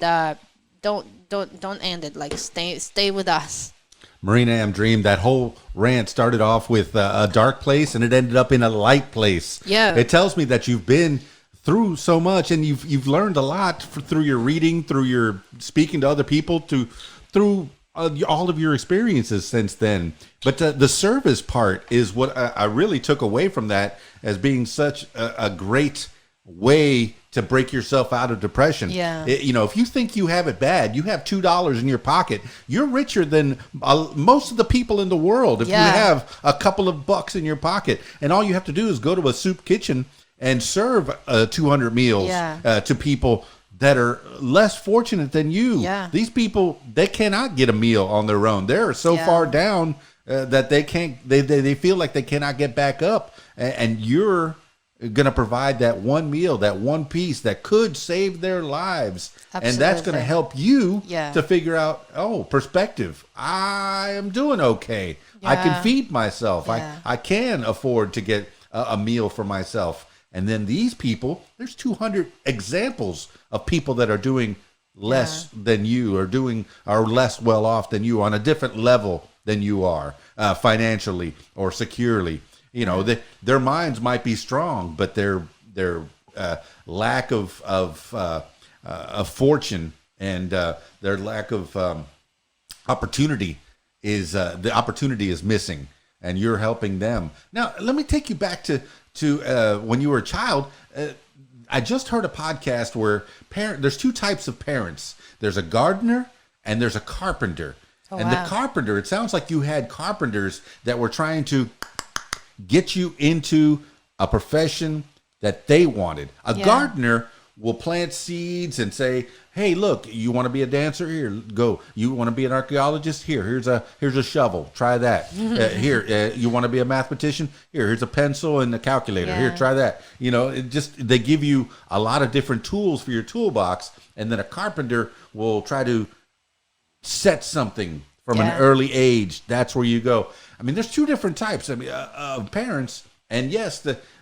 don't end it. Stay with us. Marina Amdream, that whole rant started off with a dark place, and it ended up in a light place. Yeah, it tells me that you've been through so much, and you've learned a lot through your reading, through your speaking to other people, through all of your experiences since then. But the service part is what I really took away from that as being such a great way to break yourself out of depression. Yeah. If you think you have it bad, you have $2 in your pocket, you're richer than most of the people in the world. If you have a couple of bucks in your pocket, and all you have to do is go to a soup kitchen and serve 200 meals to people that are less fortunate than you. Yeah. These people, they cannot get a meal on their own. They're so far down that they can't. They feel like they cannot get back up, and you're going to provide that one meal, that one piece that could save their lives. Absolutely. And that's going to help you Yeah. to figure out, perspective. I am doing okay. I can Yeah. feed myself. Yeah. I can afford to get a meal for myself. And then these people, there's 200 examples of people that are doing less than you, are less well off than you, on a different level than you are, financially or securely. Their minds might be strong, but their lack of fortune and their lack of opportunity is the opportunity is missing, and you're helping them. Now, let me take you back to when you were a child. I just heard a podcast where there's two types of parents. There's a gardener and there's a carpenter. And the carpenter, it sounds like you had carpenters that were trying to get you into a profession that they wanted. A gardener will plant seeds and say, hey, look, you want to be a dancer? Here, go. You want to be an archaeologist? Here's a shovel. Try that. You want to be a mathematician? Here's a pencil and a calculator. Here, try that. They give you a lot of different tools for your toolbox, and then a carpenter will try to set something from an early age. That's where you go. I mean, there's two different types of parents, and yes,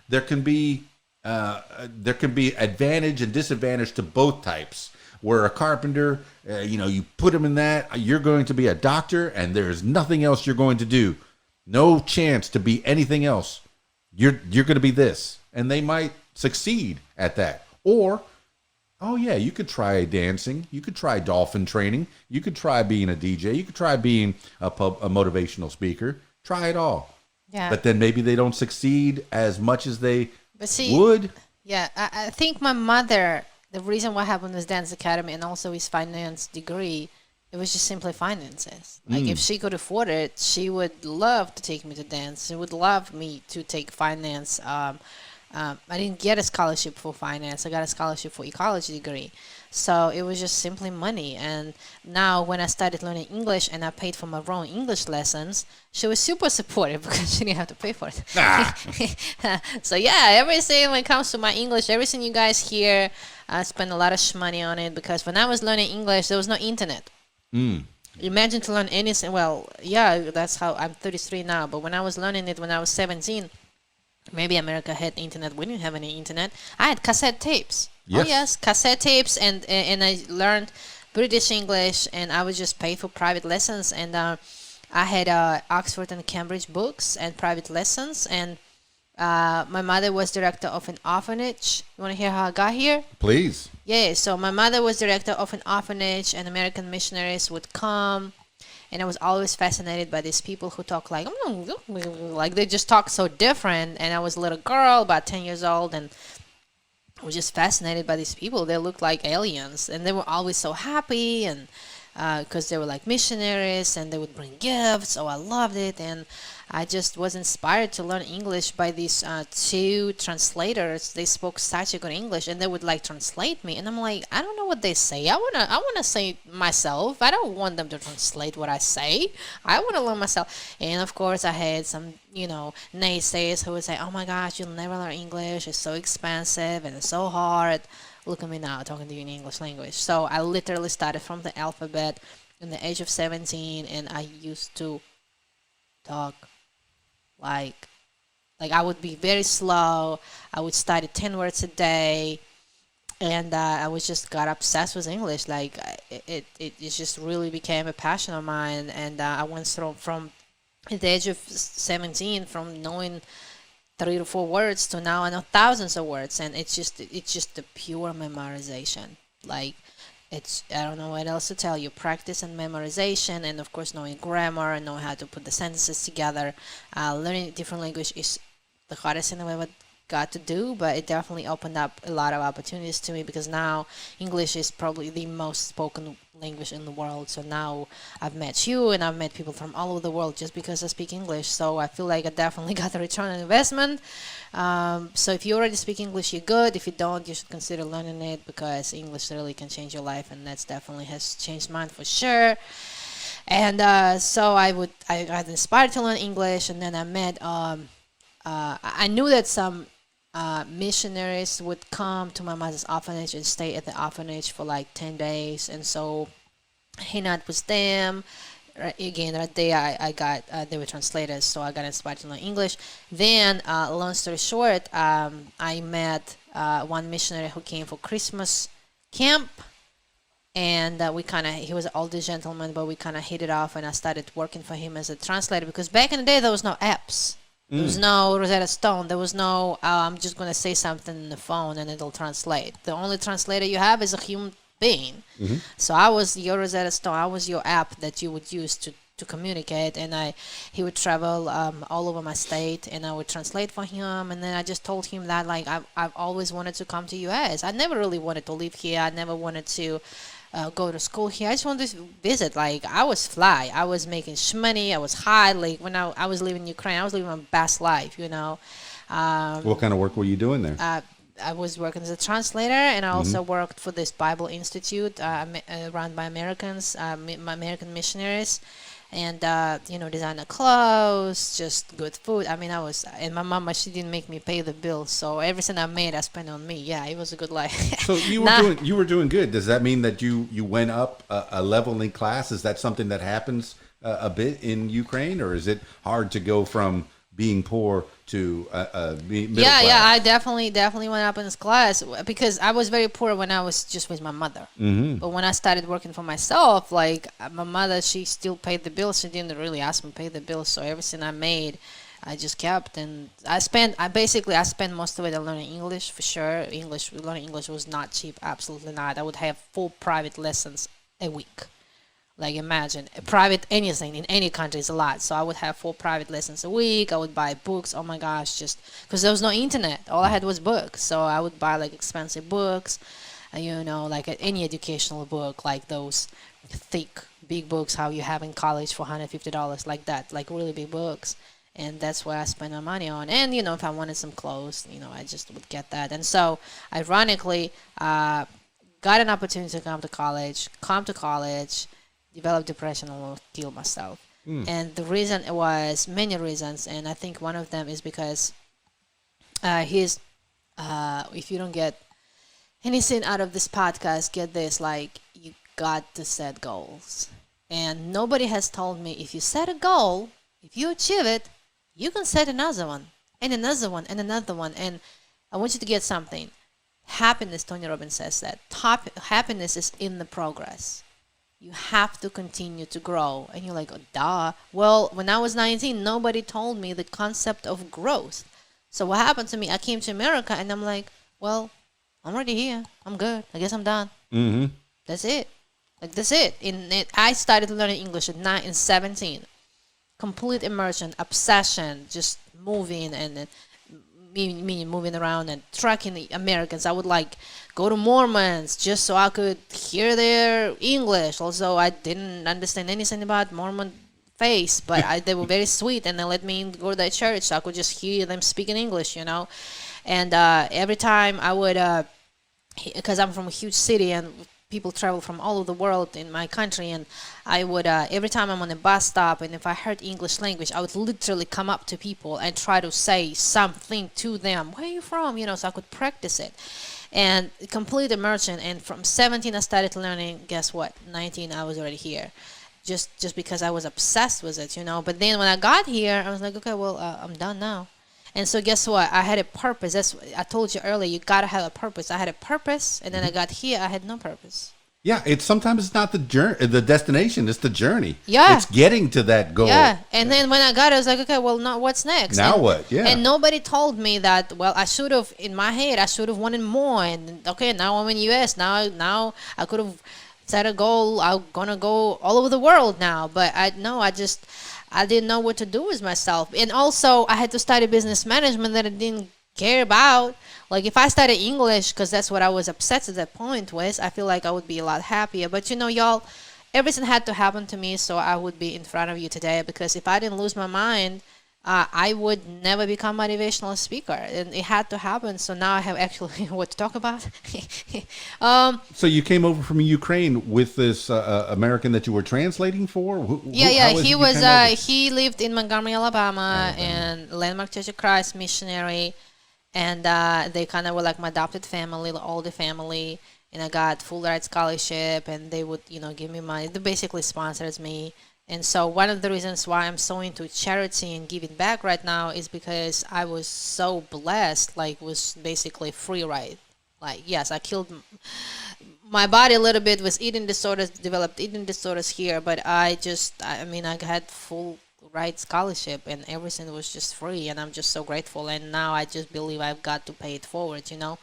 there can be advantage and disadvantage to both types. Where a carpenter, you put him in that, you're going to be a doctor, and there's nothing else you're going to do. No chance to be anything else. You're going to be this, and they might succeed at that. Or, you could try dancing, you could try dolphin training, you could try being a DJ, you could try being a motivational speaker. Try it all. Yeah. But then maybe they don't succeed as much as they would. Yeah, I think my mother, the reason what happened with Dance Academy and also his finance degree, it was just simply finances. Like if she could afford it, she would love to take me to dance. She would love me to take finance. I didn't get a scholarship for finance. I got a scholarship for ecology degree. So it was just simply money. And now when I started learning English and I paid for my own English lessons, she was super supportive because she didn't have to pay for it. So everything when it comes to my English, everything you guys hear, I spend a lot of money on it because when I was learning English, there was no internet. Imagine to learn anything. Well, that's how I'm 33 now. But when I was learning it when I was 17, maybe America had internet. We didn't have any internet. I had cassette tapes. Yes. Oh, yes, cassette tapes. And I learned British English, and I would just pay for private lessons. And I had Oxford and Cambridge books and private lessons. And my mother was director of an orphanage. You want to hear how I got here? Please. Yeah, so my mother was director of an orphanage, and American missionaries would come. And I was always fascinated by these people who talk like they just talk so different. And I was a little girl, about 10 years old, and I was just fascinated by these people. They looked like aliens, and they were always so happy, and because they were like missionaries, and they would bring gifts. So I loved it, and I just was inspired to learn English by these two translators. They spoke such a good English, and they would like translate me. And I'm like, I don't know what they say. I wanna say myself. I don't want them to translate what I say. I want to learn myself. And of course, I had some naysayers who would say, "Oh my gosh, you'll never learn English. It's so expensive and it's so hard." Look at me now talking to you in English language. So I literally started from the alphabet in the age of 17, and I used to talk like I would be very slow. I would study 10 words a day, and I was just got obsessed with English. Like it just really became a passion of mine, and I went through from at the age of 17 from knowing 3 to 4 words to now I know thousands of words, and it's just the pure memorization. Like I don't know what else to tell you. Practice and memorization, and of course knowing grammar and knowing how to put the sentences together. Learning a different language is the hardest thing I've ever got to do, but it definitely opened up a lot of opportunities to me because now English is probably the most spoken language in the world. So now I've met you and I've met people from all over the world just because I speak English. So I feel like I definitely got a return on investment. So if you already speak English, you're good. If you don't, you should consider learning it because English really can change your life, and that's definitely has changed mine for sure. And so I got inspired to learn English, and then I met I knew that some missionaries would come to my mother's orphanage and stay at the orphanage for like 10 days, and so hang out with them. Again, that day I got they were translators, so I got inspired to learn English. Then, long story short, I met one missionary who came for Christmas camp, and he was an older gentleman, but we kind of hit it off, and I started working for him as a translator because back in the day there was no apps. There was no Rosetta Stone. There was no, I'm just going to say something on the phone and it'll translate. The only translator you have is a human being. So I was your Rosetta Stone. I was your app that you would use to communicate. And he would travel all over my state, and I would translate for him. And then I just told him that, like, I've always wanted to come to U.S. I never really wanted to live here. I never wanted to go to school here. I just wanted to visit. Like, I was fly. I was making money. I was high. Like, when I was living in Ukraine, I was living my best life, you know. What kind of work were you doing there? I was working as a translator, and I also worked for this Bible Institute run by Americans, American missionaries. And, designer clothes, just good food. I mean, and my mama, she didn't make me pay the bills. So everything I made, I spent on me. Yeah, it was a good life. So you were doing good. Does that mean that you went up a level in class? Is that something that happens a bit in Ukraine, or is it hard to go from being poor to being middle class? Yeah, I definitely went up in this class because I was very poor when I was just with my mother. But when I started working for myself, like, my mother, she still paid the bills. She didn't really ask me to pay the bills, so everything I made, I just kept. And I spent most of it on learning English, for sure. Learning English was not cheap, absolutely not. I would have 4 private lessons a week. Like, imagine, private anything in any country is a lot. So I would have 4 private lessons a week. I would buy books. Oh my gosh, just because there was no internet. All I had was books. So I would buy, like, expensive books, like any educational book, like those thick, big books how you have in college for $150, like that, like really big books. And that's what I spent my money on. And, if I wanted some clothes, I just would get that. And so, ironically, got an opportunity to come to college, developed depression, and almost killed myself. And the reason was many reasons, and I think one of them is because if you don't get anything out of this podcast, get this, like, you got to set goals. And nobody has told me, if you set a goal, if you achieve it, you can set another one, and another one, and another one. And I want you to get something. Happiness, Tony Robbins says that. Happiness is in the progress. You have to continue to grow. And you're like, oh, duh. Well, when I was 19, nobody told me the concept of growth. So what happened to me, I came to America, and I'm like, well, I'm already here. I'm good. I guess I'm done. That's it. Like, that's it. I started learning English at 17. Complete immersion, obsession, just moving and me moving around and tracking the Americans. I would, like, go to Mormons just so I could hear their English. Also, I didn't understand anything about Mormon faith, but they were very sweet, and they let me go to their church so I could just hear them speaking English, And every time I would, because I'm from a huge city and people travel from all over the world in my country, and I would, every time I'm on a bus stop, and if I heard English language, I would literally come up to people and try to say something to them. Where are you from? So I could practice it. And complete immersion. And from 17, I started learning. Guess what? 19, I was already here. Just because I was obsessed with it, But then when I got here, I was like, okay, well, I'm done now. And so guess what? I had a purpose. That's what I told you earlier. You got to have a purpose. I had a purpose, and then I got here. I had no purpose. Yeah, sometimes it's not the journey, the destination. It's the journey. Yeah, it's getting to that goal. Yeah, and then when I got it, I was like, okay, well, now what's next? Now what? Yeah. And nobody told me that. Well, I should have, in my head, I should have wanted more. And okay, now I'm in U.S. Now I could have set a goal. I'm gonna go all over the world now. But I didn't know what to do with myself. And also, I had to study business management that I didn't care about. Like if I studied English, because that's what I was obsessed at that point with, I feel like I would be a lot happier. But y'all, everything had to happen to me so I would be in front of you today. Because if I didn't lose my mind, I would never become motivational speaker, and it had to happen. So now I have actually what to talk about. So you came over from Ukraine with this American that you were translating for? He lived in Montgomery, Alabama, and Landmark Church of Christ missionary, and they kind of were like my adopted family, the older family, and I got full ride scholarship, and they would give me money. They basically sponsors me. And so one of the reasons why I'm so into charity and giving back right now is because I was so blessed, like was basically free ride. Like, yes, I killed my body a little bit with eating disorders, developed eating disorders here, but I had full ride scholarship and everything was just free, and I'm just so grateful. And now I just believe I've got to pay it forward, and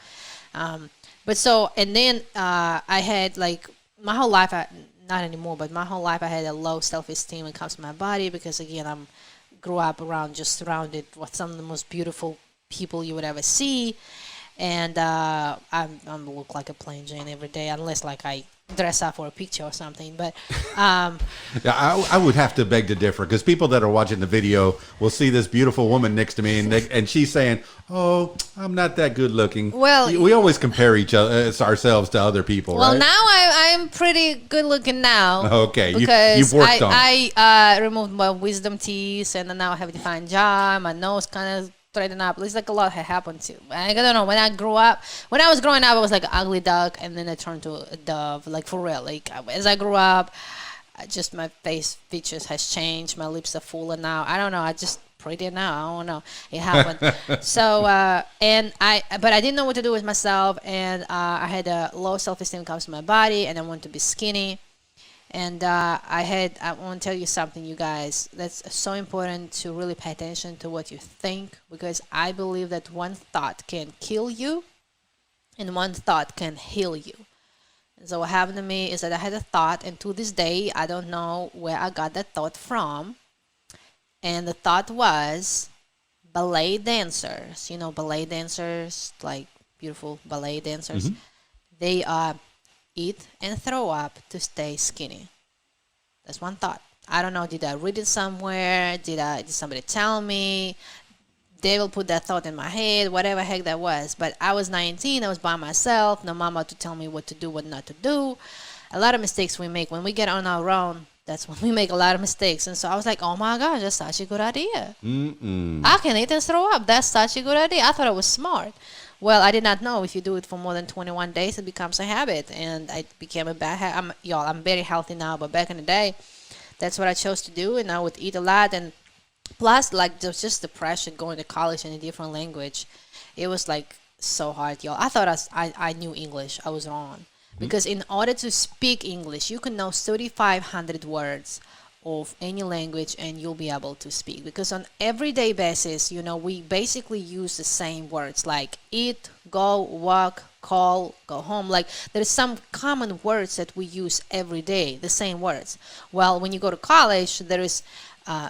then I had like my whole life, not anymore, but my whole life I had a low self-esteem when it comes to my body because, again, I grew up surrounded with some of the most beautiful people you would ever see. And I look like a plain Jane every day, unless like I dress up for a picture or something. But I would have to beg to differ, because people that are watching the video will see this beautiful woman next to me, and she's saying, "Oh, I'm not that good looking." Well, we always compare ourselves to other people. Well, right? now I'm pretty good looking now. Okay, because you've worked on it. I removed my wisdom teeth, and now I have a defined jaw. My nose kind of straightened up. It's like a lot had happened to. I don't know. When I was growing up, I was like an ugly duck, and then I turned to a dove. Like for real. Like as I grew up, just my face features has changed. My lips are fuller now. I don't know. I just pretty now. I don't know. It happened. So but I didn't know what to do with myself, and I had a low self-esteem when it comes to my body, and I wanted to be skinny. And I want to tell you something, you guys, that's so important to really pay attention to what you think, because I believe that one thought can kill you and one thought can heal you. And so what happened to me is that I had a thought, and to this day, I don't know where I got that thought from. And the thought was ballet dancers, ballet dancers, like beautiful ballet dancers. Mm-hmm. They eat and throw up to stay skinny. That's one thought. I don't know, did I read it somewhere? Did somebody tell me? They will put that thought in my head, whatever heck that was. But I was 19, I was by myself, no mama to tell me what to do, what not to do. A lot of mistakes we make when we get on our own. That's when we make a lot of mistakes. And so I was like, oh my gosh, that's such a good idea. I can eat and throw up. That's such a good idea. I thought it was smart. Well, I did not know if you do it for more than 21 days, it becomes a habit. And I became a bad habit. I'm very healthy now, but back in the day, that's what I chose to do. And I would eat a lot. And plus, like, there was just the pressure going to college in a different language. It was, like, so hard, y'all. I thought I knew English. I was wrong. Because in order to speak English, you can know 3,500 words of any language and you'll be able to speak. Because on everyday basis, we basically use the same words like eat, go, walk, call, go home. Like there's some common words that we use every day, the same words. Well, when you go to college, there is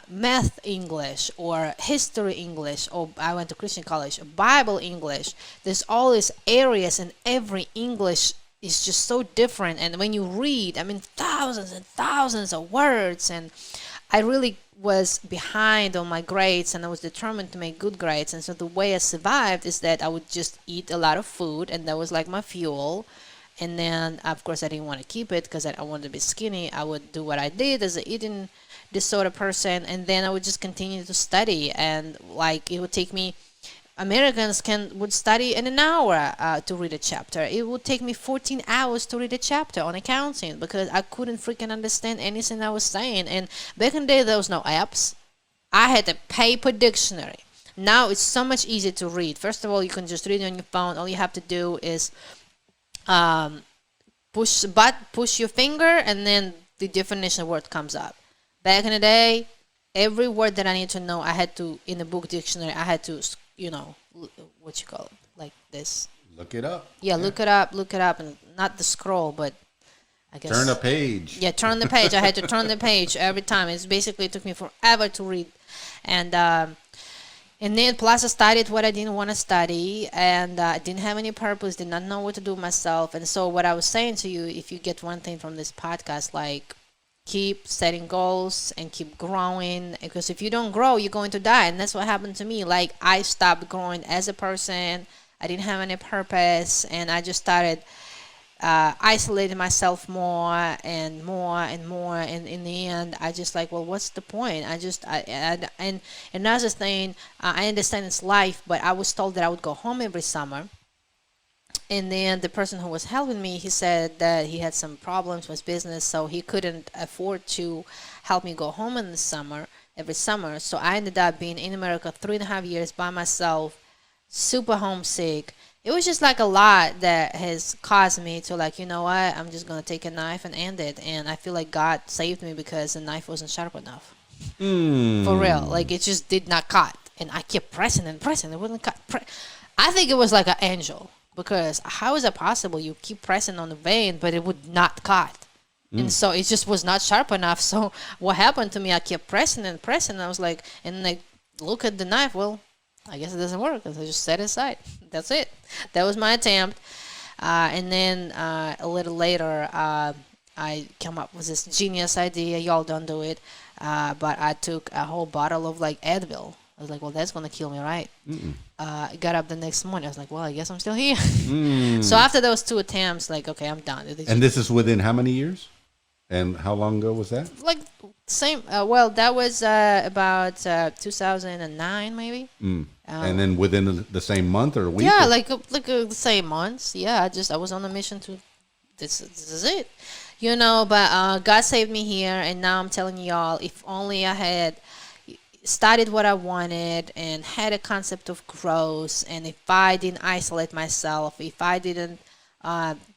math English or history English, or I went to Christian college, Bible English. There's all these areas, and every English is just so different. And when you read, thousands and thousands of words, and I really was behind on my grades, and I was determined to make good grades. And so the way I survived is that I would just eat a lot of food, and that was like my fuel. And then, of course, I didn't want to keep it because I wanted to be skinny. I would do what I did as an eating disorder person, and then I would just continue to study. And like it would take me, Americans would study in an hour to read a chapter. It would take me 14 hours to read a chapter on accounting because I couldn't freaking understand anything I was saying. And back in the day, there was no apps. I had a paper dictionary. Now it's so much easier to read. First of all, you can just read it on your phone. All you have to do is push your finger, and then the definition word comes up. Back in the day, every word that I need to know, I had to, in the book dictionary, I had to, what you call it, like this. Look it up. Yeah, look it up, and not the scroll, but I guess. Turn a page. Yeah, turn the page. I had to turn the page every time. It took me forever to read. And And then plus I studied what I didn't want to study, and I didn't have any purpose, did not know what to do with myself. And so what I was saying to you, if you get one thing from this podcast, like keep setting goals and keep growing, because if you don't grow, you're going to die. And that's what happened to me. Like I stopped growing as a person. I didn't have any purpose, and I just started isolating myself more and more and more, and in the end I just like, well, what's the point? And another thing, I understand it's life, but I was told that I would go home every summer, and then the person who was helping me, he said that he had some problems with business, so he couldn't afford to help me go home in the summer every summer. So I ended up being in America 3.5 years by myself, super homesick. It was just like a lot that has caused me to like, you know what, I'm just going to take a knife and end it. And I feel like God saved me because the knife wasn't sharp enough. For real. Like it just did not cut. And I kept pressing and pressing. It wouldn't cut. I think it was like an angel, because how is it possible you keep pressing on the vein, but it would not cut? And so it just was not sharp enough. So what happened to me, I kept pressing and pressing. And I was like, and I look at the knife, well, I guess it doesn't work, because I just set it aside. That's it. That was my attempt. And then a little later, I came up with this genius idea. Y'all don't do it. But I took a whole bottle of like Advil. I was like, well, that's going to kill me, right? I got up the next morning. I was like, well, I guess I'm still here. So after those 2 attempts, like, okay, I'm done. And this is within how many years? And how long ago was that? Like same. Well, that was about 2009, maybe. And then within the same month or a week? Yeah, like the same months. Yeah, I was on a mission to. This is it, you know. But God saved me here, and now I'm telling y'all, if only I had studied what I wanted and had a concept of growth, and if I didn't isolate myself, if I didn't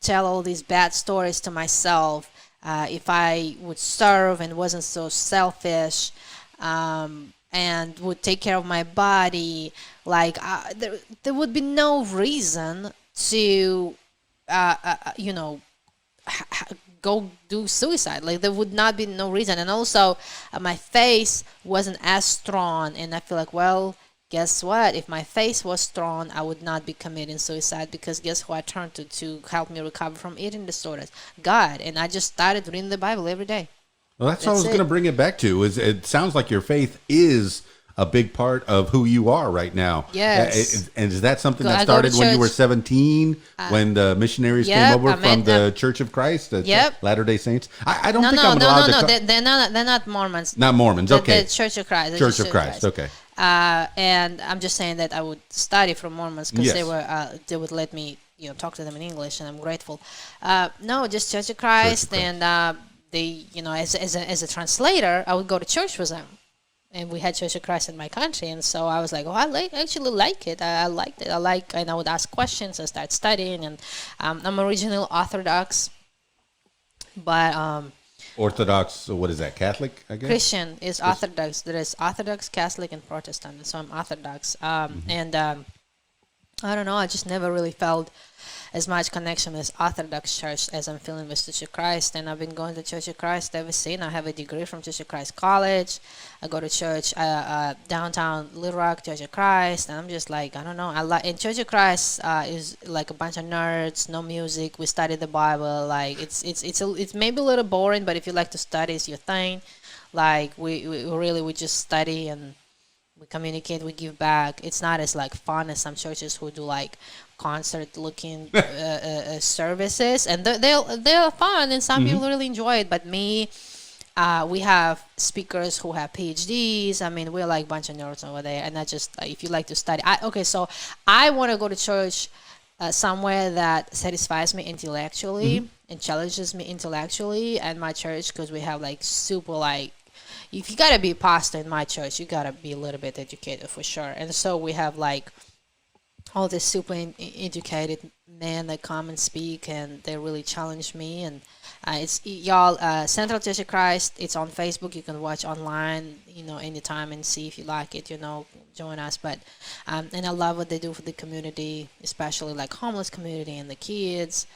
tell all these bad stories to myself. If I would serve and wasn't so selfish, and would take care of my body, like there would be no reason to, you know, go do suicide. Like there would not be no reason. And also, my face wasn't as strong, and I feel like, well, guess what? If my face was strong, I would not be committing suicide, because guess who I turned to help me recover from eating disorders? God. And I just started reading the Bible every day. Well, that's what I was going to bring it back to. Is it sounds like your faith is a big part of who you are right now. Yes. And is that something that started when you were 17, when the missionaries came over from the Church of Christ, the Latter-day Saints? I don't think I'm allowed to... They're not Mormons. Not Mormons, okay. The Church of Christ. Church of Christ, okay. And I'm just saying that I would study from Mormons, because they would let me, you know, talk to them in English, and I'm grateful. No, just Church of Christ, and they, you know, as a translator, I would go to church with them, and we had Church of Christ in my country, and so I was like, oh, I actually like it. I liked it. And I would ask questions and start studying, and I'm originally Orthodox, but Orthodox, what is that, Catholic, I guess? Christian is Orthodox. There is Orthodox, Catholic, and Protestant, so I'm Orthodox. And I don't know, I just never really felt as much connection with Orthodox Church as I'm feeling with Church of Christ, and I've been going to Church of Christ ever since. I have a degree from Church of Christ College. I go to church downtown Little Rock, Church of Christ, and I'm just like, I don't know. And Church of Christ is like a bunch of nerds, no music. We study the Bible. Like it's maybe a little boring, but if you like to study, it's your thing. Like we just study and we communicate, we give back. It's not as like fun as some churches who do like concert looking services, and they're fun, and some people really enjoy it. But me, we have speakers who have PhDs. I mean, we're like a bunch of nerds over there, and I just if you like to study, so I want to go to church somewhere that satisfies me intellectually and challenges me intellectually. And my church, because we have like super like, if you gotta be a pastor in my church, you gotta be a little bit educated for sure. And so we have like all these super educated men that come and speak, and they really challenge me. And it's y'all Central Church of Christ. It's on Facebook. You can watch online, you know, anytime and see if you like it. You know, join us. But and I love what they do for the community, especially like homeless community and the kids.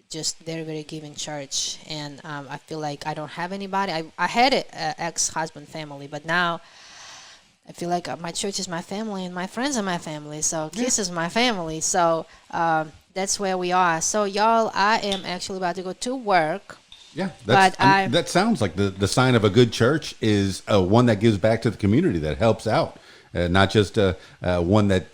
Just very, very giving church. And I feel like I don't have anybody. I had an ex-husband family, but now I feel like my church is my family and my friends are my family. So Keys is my family. So that's where we are. So y'all, I am actually about to go to work. Yeah, that sounds like the sign of a good church is one that gives back to the community, that helps out, not just one that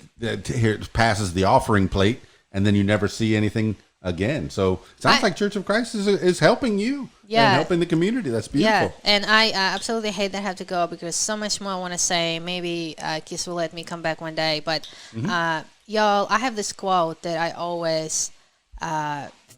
here passes the offering plate and then you never see anything again. So it sounds like Church of Christ is helping you and helping the community. That's beautiful. Yeah, and I absolutely hate that I have to go because so much more I want to say. Maybe Keys will let me come back one day. But y'all, I have this quote that I always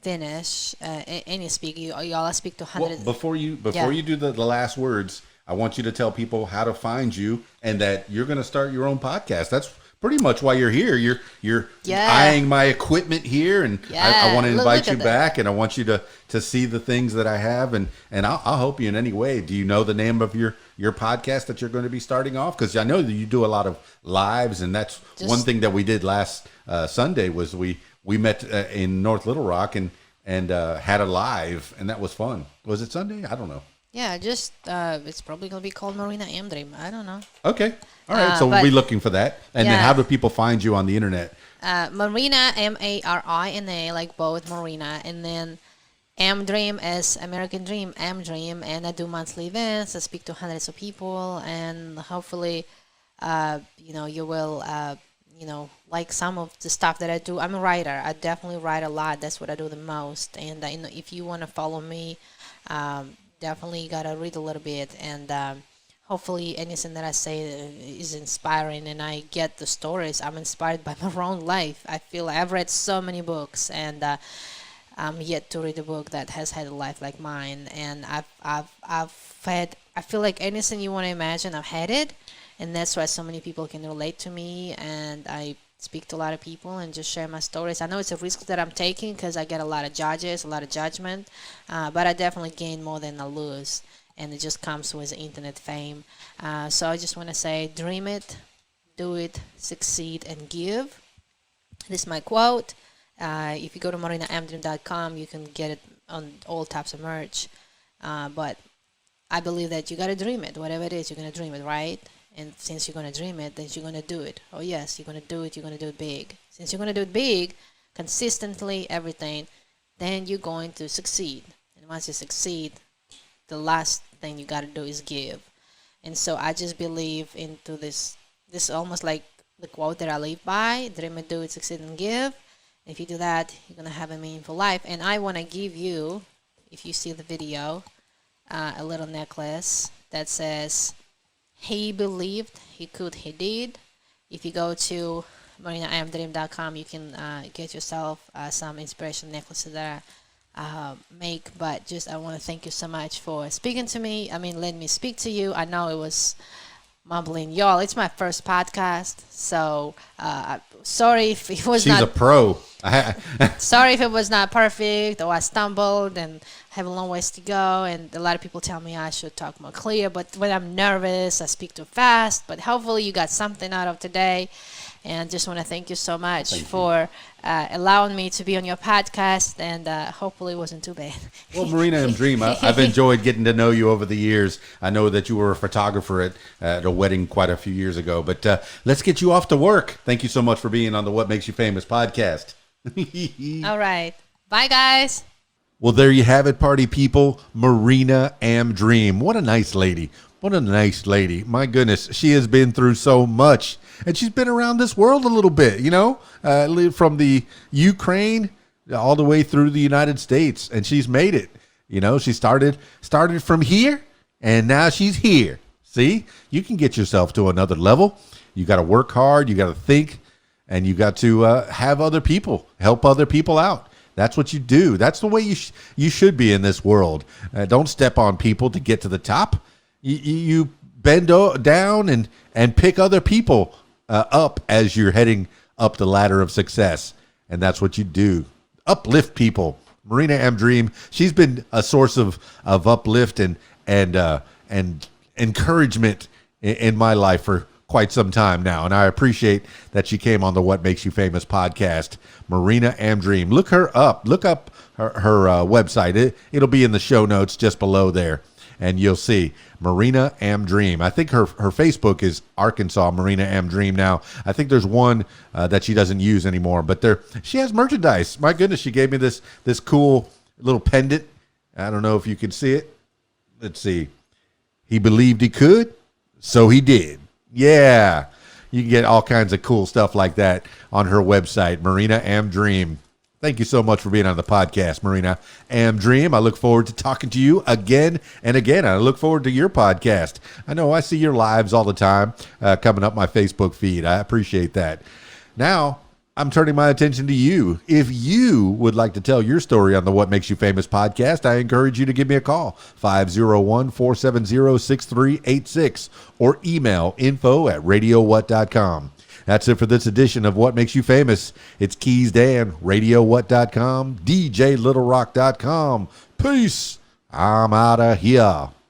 finish any speak. Y'all, I speak to hundreds. Well, before you do the last words, I want you to tell people how to find you and that you're going to start your own podcast. That's pretty much why you're here. You're eyeing my equipment here, and I want to invite you back, and I want you to see the things that I have, and I'll help you in any way. Do you know the name of your podcast that you're going to be starting off? Because I know that you do a lot of lives, and that's one thing that we did last Sunday was we met in North Little Rock and had a live, and that was fun. Was it Sunday? I don't know. Yeah, just it's probably going to be called Marina Amdream. I don't know. Okay. All right. So we'll be looking for that. And then how do people find you on the internet? Marina, Marina, like both Marina. And then Amdream as American Dream, Amdream. And I do monthly events. I speak to hundreds of people. And hopefully, you will, like some of the stuff that I do. I'm a writer. I definitely write a lot. That's what I do the most. And if you want to follow me, definitely got to read a little bit, and hopefully anything that I say is inspiring, and I get the stories. I'm inspired by my own life. I feel I've read so many books, and I'm yet to read a book that has had a life like mine. And I've had, I feel like anything you want to imagine, I've had it, and that's why so many people can relate to me. And I speak to a lot of people and just share my stories. I know it's a risk that I'm taking because I get a lot of judges, a lot of judgment, but I definitely gain more than I lose, and it just comes with internet fame. So I just want to say, dream it, do it, succeed, and give. This is my quote. If you go to marinaamdream.com, you can get it on all types of merch. But I believe that you got to dream it. Whatever it is, you're going to dream it, right? And since you're going to dream it, then you're going to do it. Oh, yes, you're going to do it. You're going to do it big. Since you're going to do it big, consistently, everything, then you're going to succeed. And once you succeed, the last thing you got to do is give. And so I just believe into this almost like the quote that I live by: dream it, do it, succeed, and give. If you do that, you're going to have a meaningful life. And I want to give you, if you see the video, a little necklace that says, "He believed, he could, he did." If you go to marinaamdream.com, you can get yourself some inspiration necklaces that I make. But just I want to thank you so much for speaking to me. I mean, let me speak to you. I know it was mumbling. Y'all, it's my first podcast, so sorry if it was not... She's a pro. Sorry if it was not perfect, or I stumbled and have a long ways to go, and a lot of people tell me I should talk more clear, but when I'm nervous, I speak too fast. But hopefully you got something out of today, and just want to thank you so much for allowing me to be on your podcast, and hopefully it wasn't too bad. Well, Marina Amdream, I've enjoyed getting to know you over the years. I know that you were a photographer at a wedding quite a few years ago, but let's get you off to work. Thank you so much for being on the What Makes You Famous podcast. All right. Bye, guys. Well, there you have it, party people. Marina Amdream. What a nice lady. What a nice lady. My goodness, she has been through so much. And she's been around this world a little bit, from the Ukraine all the way through the United States. And she's made it. She started from here, and now she's here. See, you can get yourself to another level. You got to work hard. You got to think, and you got to have other people, help other people out. That's what you do. That's the way you should be in this world. Don't step on people to get to the top. You bend down and pick other people up as you're heading up the ladder of success. And that's what you do. Uplift people. Marina Amdream, she's been a source of uplift and encouragement in my life for quite some time now, and I appreciate that she came on the What Makes You Famous podcast. Marina Amdream. Look her up. Look up her website. It'll be in the show notes just below there. and you'll see Marina Amdream. I think her Facebook is Arkansas Marina Amdream now. I think there's one that she doesn't use anymore, but she has merchandise. My goodness, she gave me this cool little pendant. I don't know if you can see it. Let's see. He believed he could, so he did. Yeah. You can get all kinds of cool stuff like that on her website, Marina Amdream. Thank you so much for being on the podcast, Marina Amdream. I look forward to talking to you again and again. I look forward to your podcast. I know I see your lives all the time coming up my Facebook feed. I appreciate that. Now, I'm turning my attention to you. If you would like to tell your story on the What Makes You Famous podcast, I encourage you to give me a call, 501-470-6386, or email info@radiowhat.com. That's it for this edition of What Makes You Famous. It's KeysDAN, RadioWhat.com, DJLittleRock.com. Peace. I'm out of here.